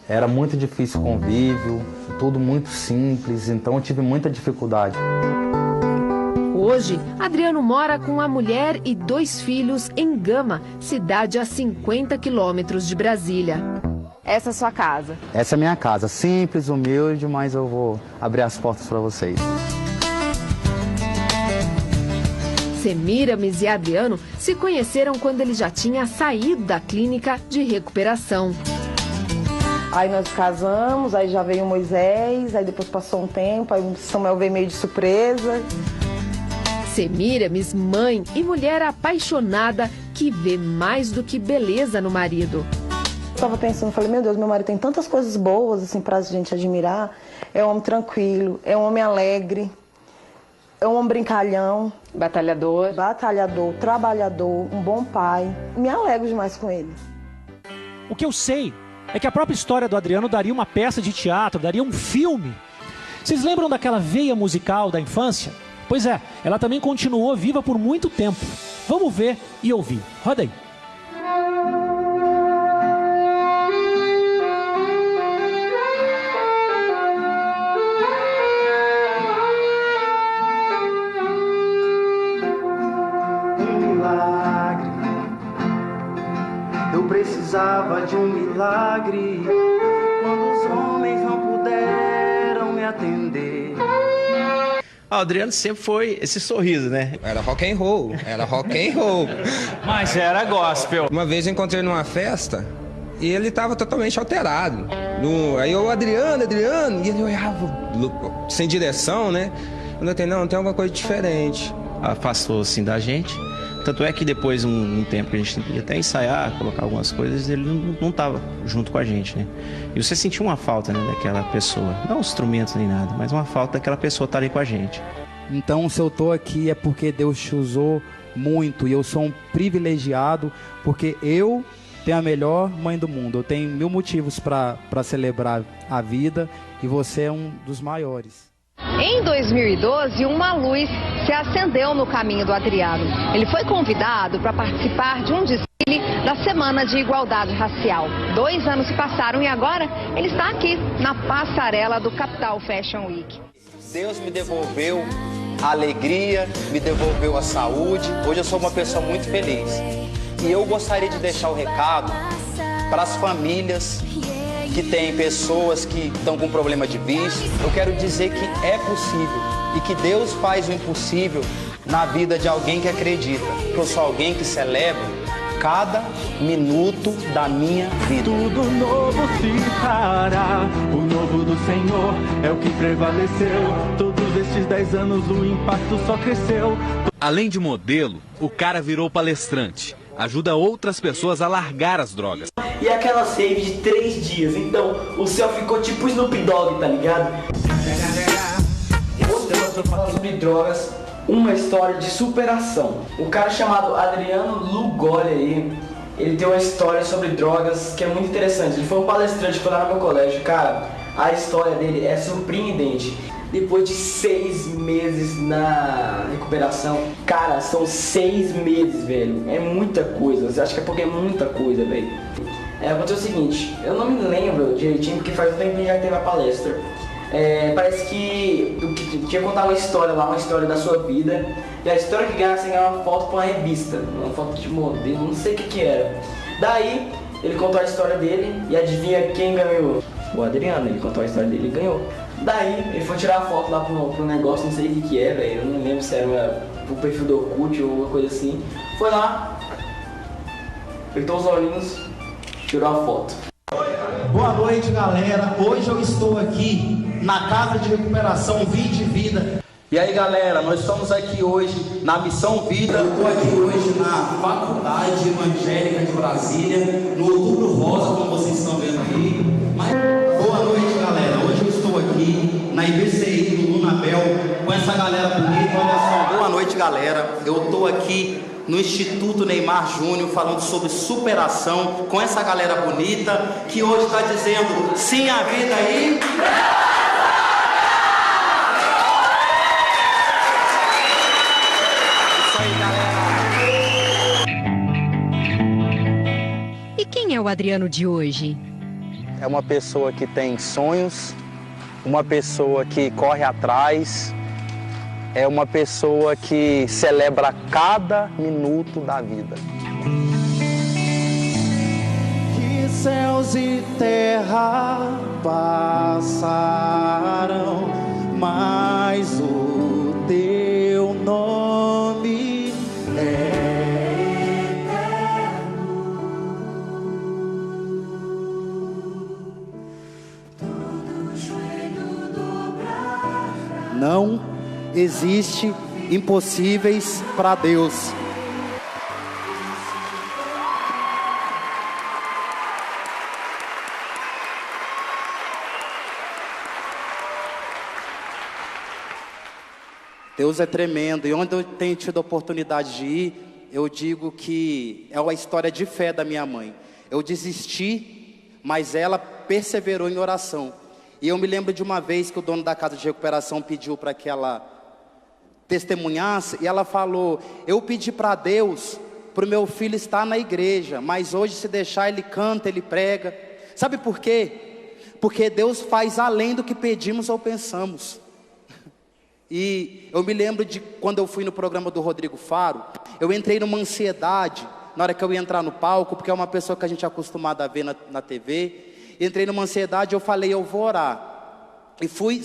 Era muito difícil o convívio, tudo muito simples, então eu tive muita dificuldade. Hoje, Adriano mora com a mulher e 2 filhos em Gama, cidade a 50 quilômetros de Brasília. Essa é a sua casa? Essa é a minha casa, simples, humilde, mas eu vou abrir as portas para vocês. Semíramis e Adriano se conheceram quando ele já tinha saído da clínica de recuperação. Aí nós casamos, aí já veio o Moisés, aí depois passou um tempo, aí o Samuel veio meio de surpresa. Semíramis, mãe e mulher apaixonada que vê mais do que beleza no marido. Eu tava pensando, falei, meu Deus, meu marido tem tantas coisas boas assim pra gente admirar. É um homem tranquilo, é um homem alegre. É um homem brincalhão. Batalhador. Batalhador, trabalhador, um bom pai. Me alegro demais com ele. O que eu sei é que a própria história do Adriano daria uma peça de teatro, daria um filme. Vocês lembram daquela veia musical da infância? Pois é, ela também continuou viva por muito tempo. Vamos ver e ouvir. Roda aí. Eu precisava de um milagre quando os homens não puderam me atender. O Adriano sempre foi esse sorriso, né? Era rock and roll, Mas era gospel. Uma vez eu encontrei ele numa festa e ele estava totalmente alterado. Aí eu, Adriano, e ele olhava sem direção, né? Eu notei, não, tem alguma coisa diferente. Afastou assim da gente. Tanto é que depois, um tempo que a gente ia até ensaiar, colocar algumas coisas, ele não estava junto com a gente, né? E você sentiu uma falta, né, daquela pessoa. Não instrumentos nem nada, mas uma falta daquela pessoa estar ali com a gente. Então, se eu tô aqui é porque Deus te usou muito. E eu sou um privilegiado porque eu tenho a melhor mãe do mundo. Eu tenho 1000 motivos para celebrar a vida e você é um dos maiores. Em 2012, uma luz se acendeu no caminho do Adriano. Ele foi convidado para participar de um desfile da Semana de Igualdade Racial. 2 anos se passaram e agora ele está aqui, na passarela do Capital Fashion Week. Deus me devolveu a alegria, me devolveu a saúde. Hoje eu sou uma pessoa muito feliz. E eu gostaria de deixar o recado para as famílias que tem pessoas que estão com problema de vício. Eu quero dizer que é possível e que Deus faz o impossível na vida de alguém que acredita. Que eu sou alguém que celebra cada minuto da minha vida. Tudo novo se fará, o novo do Senhor é o que prevaleceu. Todos estes 10 anos o impacto só cresceu. Além de modelo, o cara virou palestrante. Ajuda outras pessoas a largar as drogas. E aquela save de 3 dias, então o céu ficou tipo Snoop Dogg, tá ligado? Hoje eu vou falar sobre drogas, uma história de superação. O cara chamado Adriano Lugoli aí, ele tem uma história sobre drogas que é muito interessante. Ele foi um palestrante, foi lá no meu colégio, cara, a história dele é surpreendente. Depois de 6 meses na recuperação, cara, são 6 meses, velho, é muita coisa, você acha que é porque é muita coisa, velho. Aconteceu o seguinte, eu não me lembro direitinho, porque faz um tempo que já teve a palestra. Parece que tinha que contar uma história lá, uma história da sua vida. E a história que ganha, você ganha uma foto pra uma revista, uma foto de modelo, não sei o que era. Daí, ele contou a história dele e adivinha quem ganhou? O Adriano, ele contou a história dele e ganhou. Daí, ele foi tirar a foto lá pro negócio, não sei o que é, velho. Eu não lembro se era pro perfil do Orkut ou alguma coisa assim. Foi lá, apertou os olhinhos, tirou a foto. Boa noite, galera. Hoje eu estou aqui na Casa de Recuperação Vide Vida. E aí, galera, nós estamos aqui hoje na Missão Vida. Eu estou aqui hoje na Faculdade Evangélica de Brasília, no Outubro Rosa, como vocês estão vendo aí. Boa noite, galera. Hoje eu estou aqui na IBCI do Lunabel com essa galera bonita. Olha só. Boa noite, galera. Eu estou aqui no Instituto Neymar Júnior falando sobre superação com essa galera bonita que hoje está dizendo sim à vida aí. Isso aí, galera. E quem é o Adriano de hoje? É uma pessoa que tem sonhos, uma pessoa que corre atrás, é uma pessoa que celebra cada minuto da vida. Que céus e terra passarão, mas o teu nome é eterno. Todo joelho dobrará. Não existe impossíveis para Deus. Deus é tremendo, e onde eu tenho tido a oportunidade de ir, eu digo que é uma história de fé da minha mãe. Eu desisti, mas ela perseverou em oração. E eu me lembro de uma vez que o dono da casa de recuperação pediu para que ela testemunhasse, e ela falou: eu pedi para Deus, para o meu filho estar na igreja, mas hoje se deixar ele canta, ele prega. Sabe por quê? Porque Deus faz além do que pedimos ou pensamos. E eu me lembro de quando eu fui no programa do Rodrigo Faro, eu entrei numa ansiedade, na hora que eu ia entrar no palco, porque é uma pessoa que a gente é acostumado a ver na TV. Entrei numa ansiedade, eu falei, eu vou orar. E fui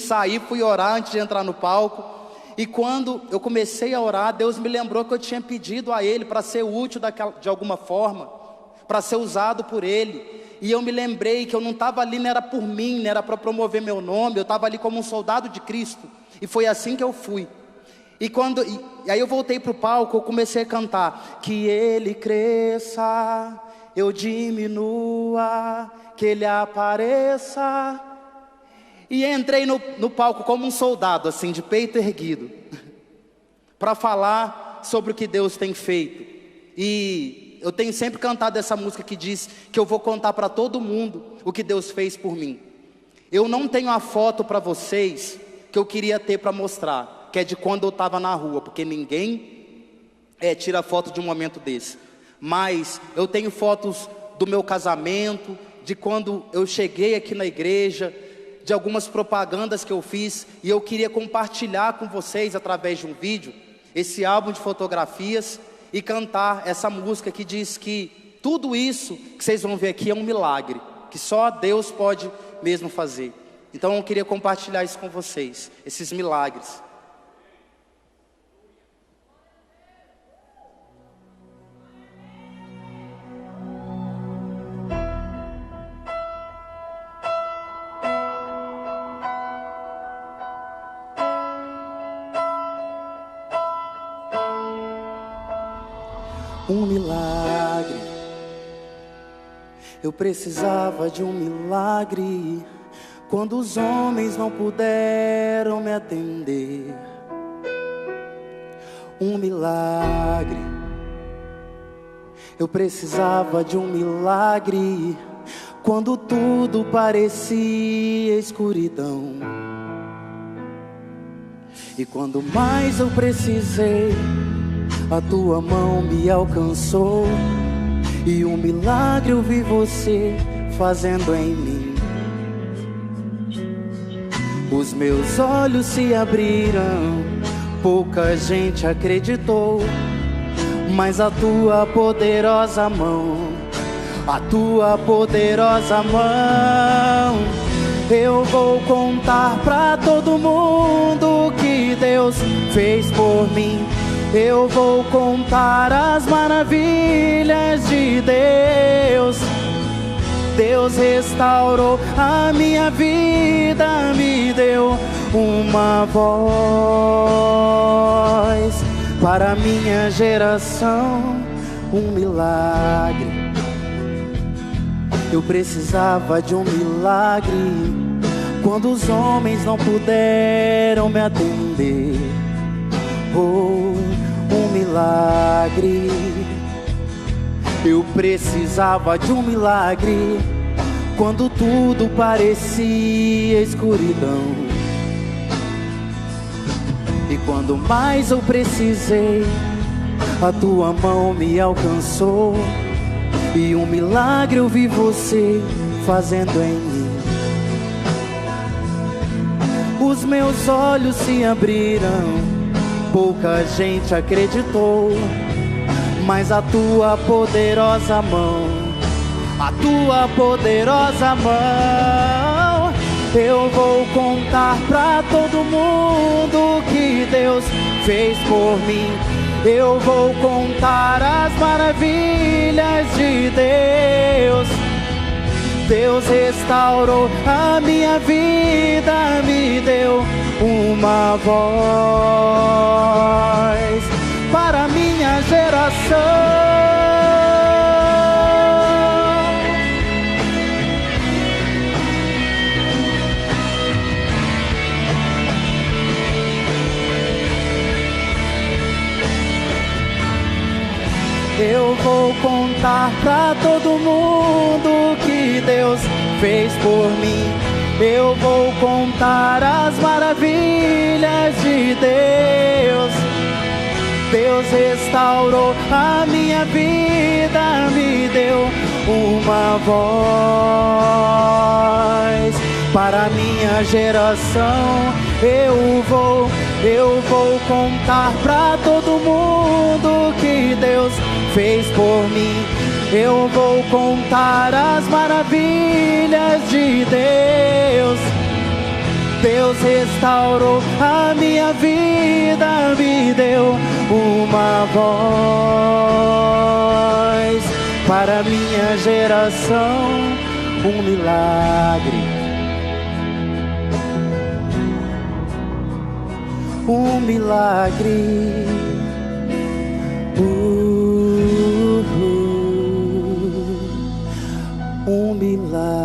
orar antes de entrar no palco. E quando eu comecei a orar, Deus me lembrou que eu tinha pedido a Ele para ser útil de alguma forma, para ser usado por Ele. E eu me lembrei que eu não estava ali, não era por mim, não era para promover meu nome, eu estava ali como um soldado de Cristo. E foi assim que eu fui. E aí eu voltei para o palco, eu comecei a cantar. Que Ele cresça, eu diminua, que Ele apareça. E entrei no palco como um soldado, assim, de peito erguido, para falar sobre o que Deus tem feito. E eu tenho sempre cantado essa música que diz que eu vou contar para todo mundo o que Deus fez por mim. Eu não tenho a foto para vocês que eu queria ter para mostrar, que é de quando eu estava na rua, porque ninguém tira foto de um momento desse. Mas eu tenho fotos do meu casamento, de quando eu cheguei aqui na igreja, de algumas propagandas que eu fiz, e eu queria compartilhar com vocês através de um vídeo, esse álbum de fotografias, e cantar essa música que diz que tudo isso que vocês vão ver aqui é um milagre, que só Deus pode mesmo fazer. Então eu queria compartilhar isso com vocês, esses milagres. Um milagre, eu precisava de um milagre, quando os homens não puderam me atender. Um milagre, eu precisava de um milagre, quando tudo parecia escuridão. E quando mais eu precisei, a tua mão me alcançou, e um milagre eu vi você fazendo em mim. Os meus olhos se abriram, pouca gente acreditou, mas a tua poderosa mão, a tua poderosa mão, eu vou contar pra todo mundo o que Deus fez por mim. Eu vou contar as maravilhas de Deus. Deus restaurou a minha vida, me deu uma voz para a minha geração, um milagre. Eu precisava de um milagre, quando os homens não puderam me atender. Oh, um milagre. Eu precisava de um milagre, quando tudo parecia escuridão. E quando mais eu precisei, a tua mão me alcançou, e um milagre eu vi você fazendo em mim. Os meus olhos se abriram, pouca gente acreditou, mas a tua poderosa mão, a tua poderosa mão, eu vou contar pra todo mundo o que Deus fez por mim. Eu vou contar as maravilhas de Deus. Deus restaurou a minha vida, me deu uma voz para a minha geração. Eu vou contar pra todo mundo o que Deus fez por mim. Eu vou contar as maravilhas de Deus. Deus restaurou a minha vida, me deu uma voz para a minha geração. Eu vou contar pra todo mundo o que Deus fez por mim. Eu vou contar as maravilhas de Deus. Deus restaurou a minha vida, me deu uma voz para minha geração, um milagre, um milagre, um milagre.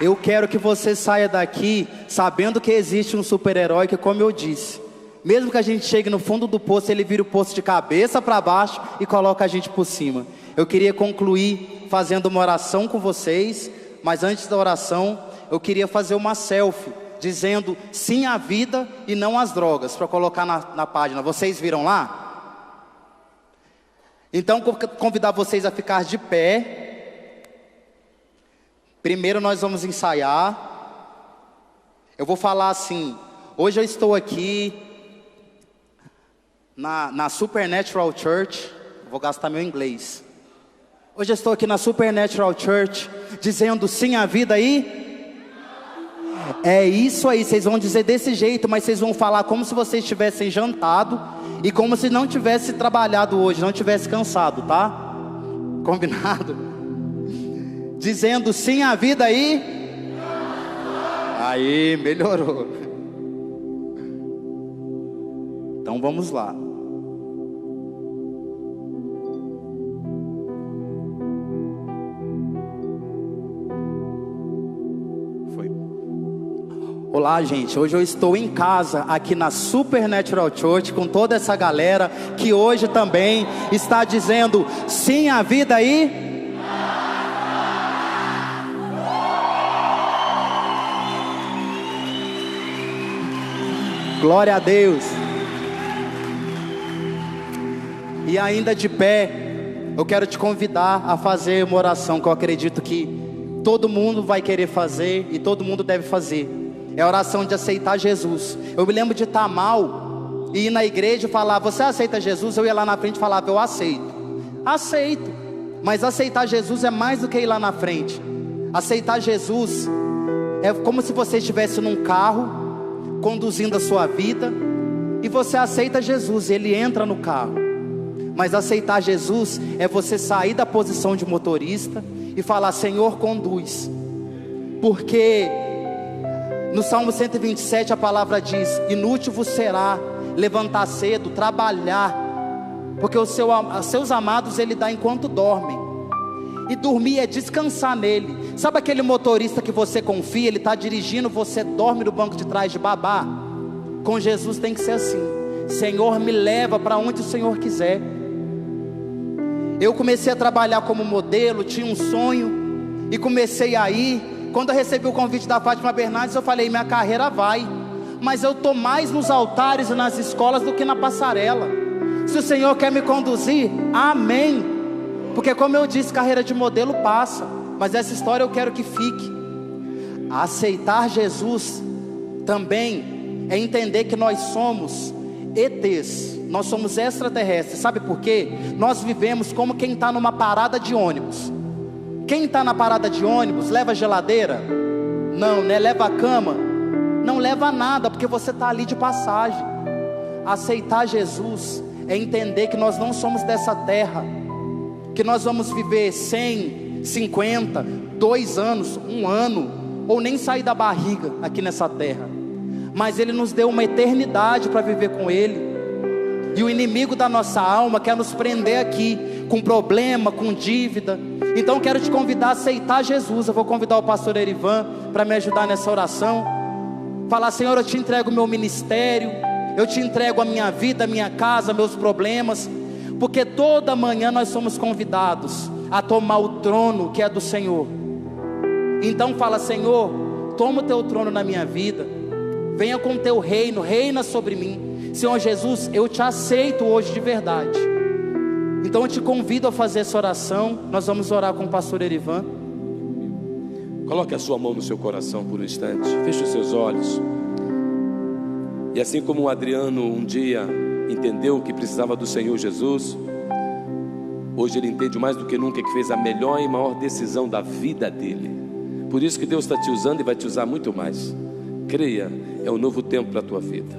Eu quero que você saia daqui sabendo que existe um super-herói que, como eu disse, mesmo que a gente chegue no fundo do poço, ele vira o poço de cabeça para baixo e coloca a gente por cima. Eu queria concluir fazendo uma oração com vocês, mas antes da oração, eu queria fazer uma selfie, dizendo sim à vida e não às drogas, para colocar na página. Vocês viram lá? Então, convidar vocês a ficar de pé. Primeiro nós vamos ensaiar. Eu vou falar assim: hoje eu estou aqui na Supernatural Church. Vou gastar meu inglês. Hoje eu estou aqui na Supernatural Church, dizendo sim à vida aí. É isso aí, vocês vão dizer desse jeito, mas vocês vão falar como se vocês tivessem jantado e como se não tivesse trabalhado hoje, não tivesse cansado, tá? Combinado? Dizendo sim à vida aí. Aí, melhorou. Então vamos lá. Foi. Olá, gente. Hoje eu estou em casa aqui na Supernatural Church com toda essa galera que hoje também está dizendo sim à vida aí. Glória a Deus. E ainda de pé, eu quero te convidar a fazer uma oração que eu acredito que todo mundo vai querer fazer e todo mundo deve fazer. É a oração de aceitar Jesus. Eu me lembro de estar mal e ir na igreja e falar: você aceita Jesus? Eu ia lá na frente e falava: eu aceito. Aceito. Mas aceitar Jesus é mais do que ir lá na frente. Aceitar Jesus é como se você estivesse num carro conduzindo a sua vida, e você aceita Jesus, ele entra no carro. Mas aceitar Jesus é você sair da posição de motorista e falar: Senhor, conduz. Porque no Salmo 127 a palavra diz: inútil vos será levantar cedo, trabalhar, porque os seus amados ele dá enquanto dormem. E dormir é descansar nele. Sabe aquele motorista que você confia, ele está dirigindo, você dorme no banco de trás de babá? Com Jesus tem que ser assim: Senhor, me leva para onde o Senhor quiser. Eu comecei a trabalhar como modelo, tinha um sonho, e comecei a ir. Quando eu recebi o convite da Fátima Bernardes, eu falei: minha carreira vai, mas eu estou mais nos altares e nas escolas do que na passarela. Se o Senhor quer me conduzir, amém. Porque como eu disse, carreira de modelo passa, mas essa história eu quero que fique. Aceitar Jesus também é entender que nós somos ETs, nós somos extraterrestres. Sabe por quê? Nós vivemos como quem está numa parada de ônibus. Quem está na parada de ônibus leva geladeira? Não, né? Leva a cama? Não leva nada, porque você está ali de passagem. Aceitar Jesus é entender que nós não somos dessa terra, que nós vamos viver 100, 50, 2 anos, 1 ano, ou nem sair da barriga aqui nessa terra. Mas Ele nos deu uma eternidade para viver com Ele. E o inimigo da nossa alma quer nos prender aqui, com problema, com dívida. Então eu quero te convidar a aceitar Jesus. Eu vou convidar o pastor Erivan para me ajudar nessa oração. Falar: Senhor, eu te entrego o meu ministério, eu te entrego a minha vida, a minha casa, meus problemas. Porque toda manhã nós somos convidados a tomar o trono que é do Senhor. Então fala: Senhor, toma o teu trono na minha vida. venha com teu reino, reina sobre mim. Senhor Jesus, eu te aceito hoje de verdade. Então eu te convido a fazer essa oração. Nós vamos orar com o pastor Erivan. Coloque a sua mão no seu coração por um instante, feche os seus olhos. E assim como o Adriano um dia entendeu que precisava do Senhor Jesus, hoje ele entende mais do que nunca que fez a melhor e maior decisão da vida dele. Por isso que Deus está te usando e vai te usar muito mais. Creia, é um novo tempo para a tua vida.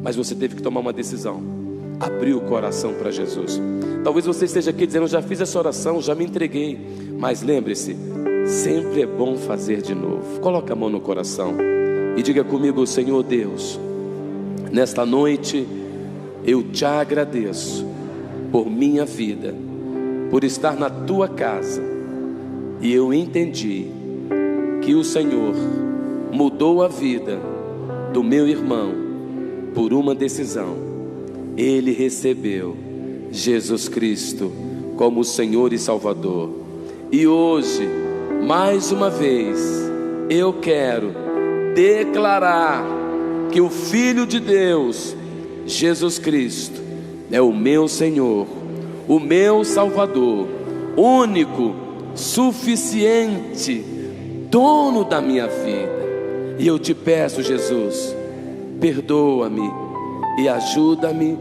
Mas você teve que tomar uma decisão, abrir o coração para Jesus. Talvez você esteja aqui dizendo: eu já fiz essa oração, já me entreguei. Mas lembre-se, sempre é bom fazer de novo. Coloque a mão no coração e diga comigo: Senhor Deus, nesta noite eu te agradeço por minha vida, por estar na tua casa. E eu entendi que o Senhor mudou a vida do meu irmão por uma decisão. Ele recebeu Jesus Cristo como Senhor e Salvador. E hoje, mais uma vez, eu quero declarar que o Filho de Deus, Jesus Cristo, é o meu Senhor, o meu Salvador, único, suficiente, dono da minha vida. E eu te peço, Jesus, perdoa-me e ajuda-me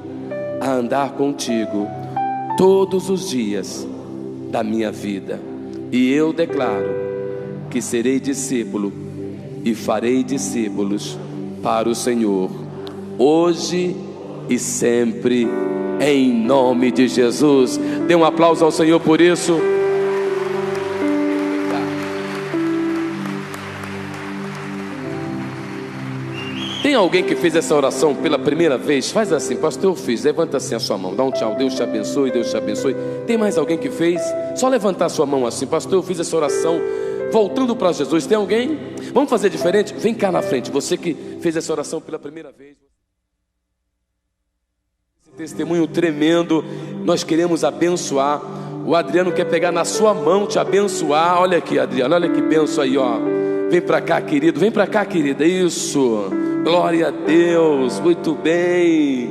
a andar contigo todos os dias da minha vida. E eu declaro que serei discípulo e farei discípulos para o Senhor, hoje e sempre, em nome de Jesus. Dê um aplauso ao Senhor por isso. Tem alguém que fez essa oração pela primeira vez? Faz assim: pastor, eu fiz. Levanta assim a sua mão, dá um tchau. Deus te abençoe, Deus te abençoe. Tem mais alguém que fez? Só levantar a sua mão assim: pastor, eu fiz essa oração voltando para Jesus. Tem alguém? Vamos fazer diferente? Vem cá na frente, você que fez essa oração pela primeira vez. Esse testemunho tremendo, nós queremos abençoar. O Adriano quer pegar na sua mão, te abençoar. Olha aqui, Adriano, olha que benção aí, ó. Vem para cá, querido, vem para cá, querida. Isso, glória a Deus, muito bem.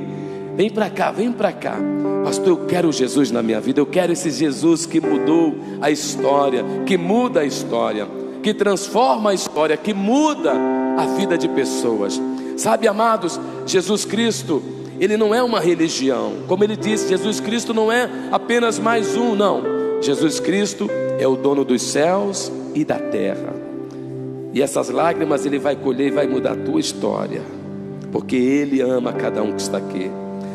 Vem para cá, vem para cá. Pastor, eu quero Jesus na minha vida. Eu quero esse Jesus que mudou a história, que muda a história, que transforma a história, que muda a vida de pessoas. Sabe, amados, Jesus Cristo, Ele não é uma religião. Como Ele disse, Jesus Cristo não é apenas mais um, não. Jesus Cristo é o dono dos céus e da terra. E essas lágrimas Ele vai colher e vai mudar a tua história, porque Ele ama cada um que está aqui.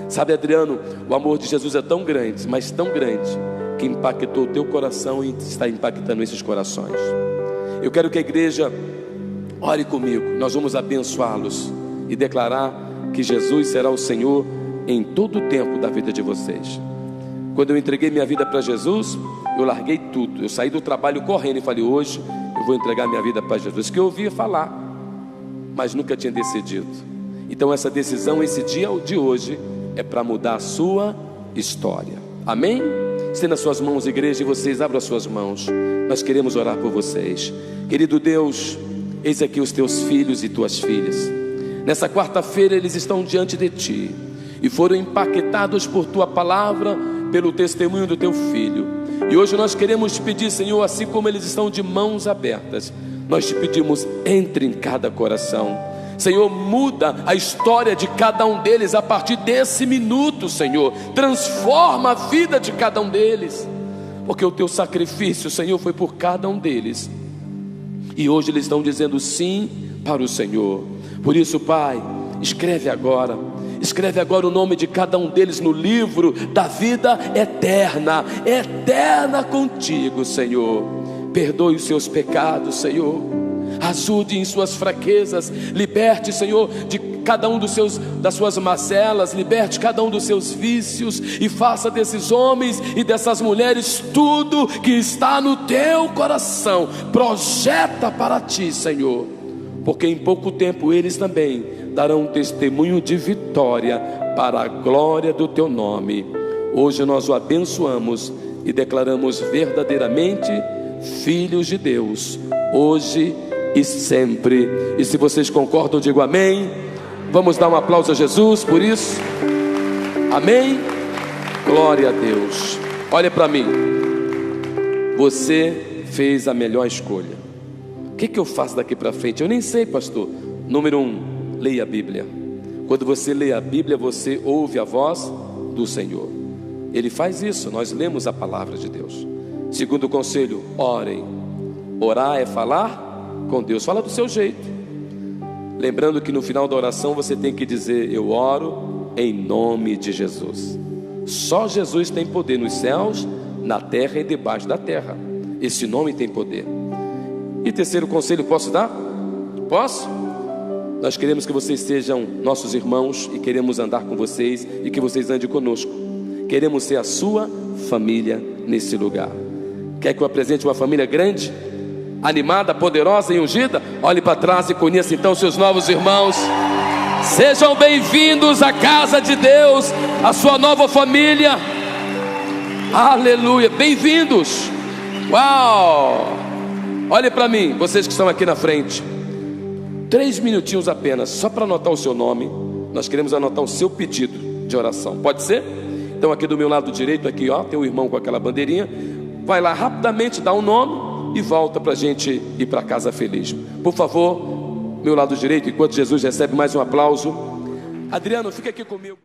Sabe, Adriano, o amor de Jesus é tão grande, mas tão grande, que impactou o teu coração e está impactando esses corações. Eu quero que a igreja ore comigo. Nós vamos abençoá-los e declarar que Jesus será o Senhor em todo o tempo da vida de vocês. Quando eu entreguei minha vida para Jesus, eu larguei tudo. Eu saí do trabalho correndo e falei: hoje eu vou entregar minha vida para Jesus. Que eu ouvia falar, mas nunca tinha decidido. Então essa decisão, esse dia de hoje, é para mudar a sua história. Amém? Estenda as suas mãos, igreja, e vocês abram as suas mãos. Nós queremos orar por vocês. Querido Deus, eis aqui os teus filhos e tuas filhas. Nessa quarta-feira eles estão diante de ti e foram impactados por tua palavra, pelo testemunho do teu filho. E hoje nós queremos te pedir, Senhor, assim como eles estão de mãos abertas, nós te pedimos: entre em cada coração. Senhor, muda a história de cada um deles a partir desse minuto, Senhor. Transforma a vida de cada um deles, porque o teu sacrifício, Senhor, foi por cada um deles. E hoje eles estão dizendo sim para o Senhor. Por isso, Pai, escreve agora o nome de cada um deles no livro da vida eterna, eterna contigo, Senhor. Perdoe os seus pecados, Senhor. Ajude em suas fraquezas. Liberte, Senhor, de cada um das suas mazelas. Liberte cada um dos seus vícios. E faça desses homens e dessas mulheres tudo que está no teu coração. Projeta para ti, Senhor, porque em pouco tempo eles também darão um testemunho de vitória para a glória do teu nome. Hoje nós o abençoamos e declaramos verdadeiramente filhos de Deus, hoje e sempre. E se vocês concordam, digo amém. Vamos dar um aplauso a Jesus por isso. Amém? Glória a Deus. Olha para mim. Você fez a melhor escolha. O que eu faço daqui para frente? Eu nem sei, pastor. Número 1, leia a Bíblia. Quando você lê a Bíblia, você ouve a voz do Senhor. Ele faz isso, nós lemos a palavra de Deus. Segundo conselho, orem. Orar é falar com Deus. Fala do seu jeito. Lembrando que no final da oração você tem que dizer: eu oro em nome de Jesus. Só Jesus tem poder nos céus, na terra e debaixo da terra. Esse nome tem poder. E terceiro conselho, posso dar? Posso? Nós queremos que vocês sejam nossos irmãos e queremos andar com vocês e que vocês andem conosco. Queremos ser a sua família nesse lugar. Quer que eu apresente uma família grande, animada, poderosa e ungida? Olhe para trás e conheça então seus novos irmãos. Sejam bem-vindos à casa de Deus, a sua nova família. Aleluia, bem-vindos. Uau! Olhe para mim, vocês que estão aqui na frente. 3 minutinhos apenas, só para anotar o seu nome. Nós queremos anotar o seu pedido de oração. Pode ser? Então aqui do meu lado direito, aqui ó, tem um irmão com aquela bandeirinha. Vai lá rapidamente, dá um nome e volta para a gente ir para casa feliz. Por favor, meu lado direito, enquanto Jesus recebe mais um aplauso. Adriano, fica aqui comigo.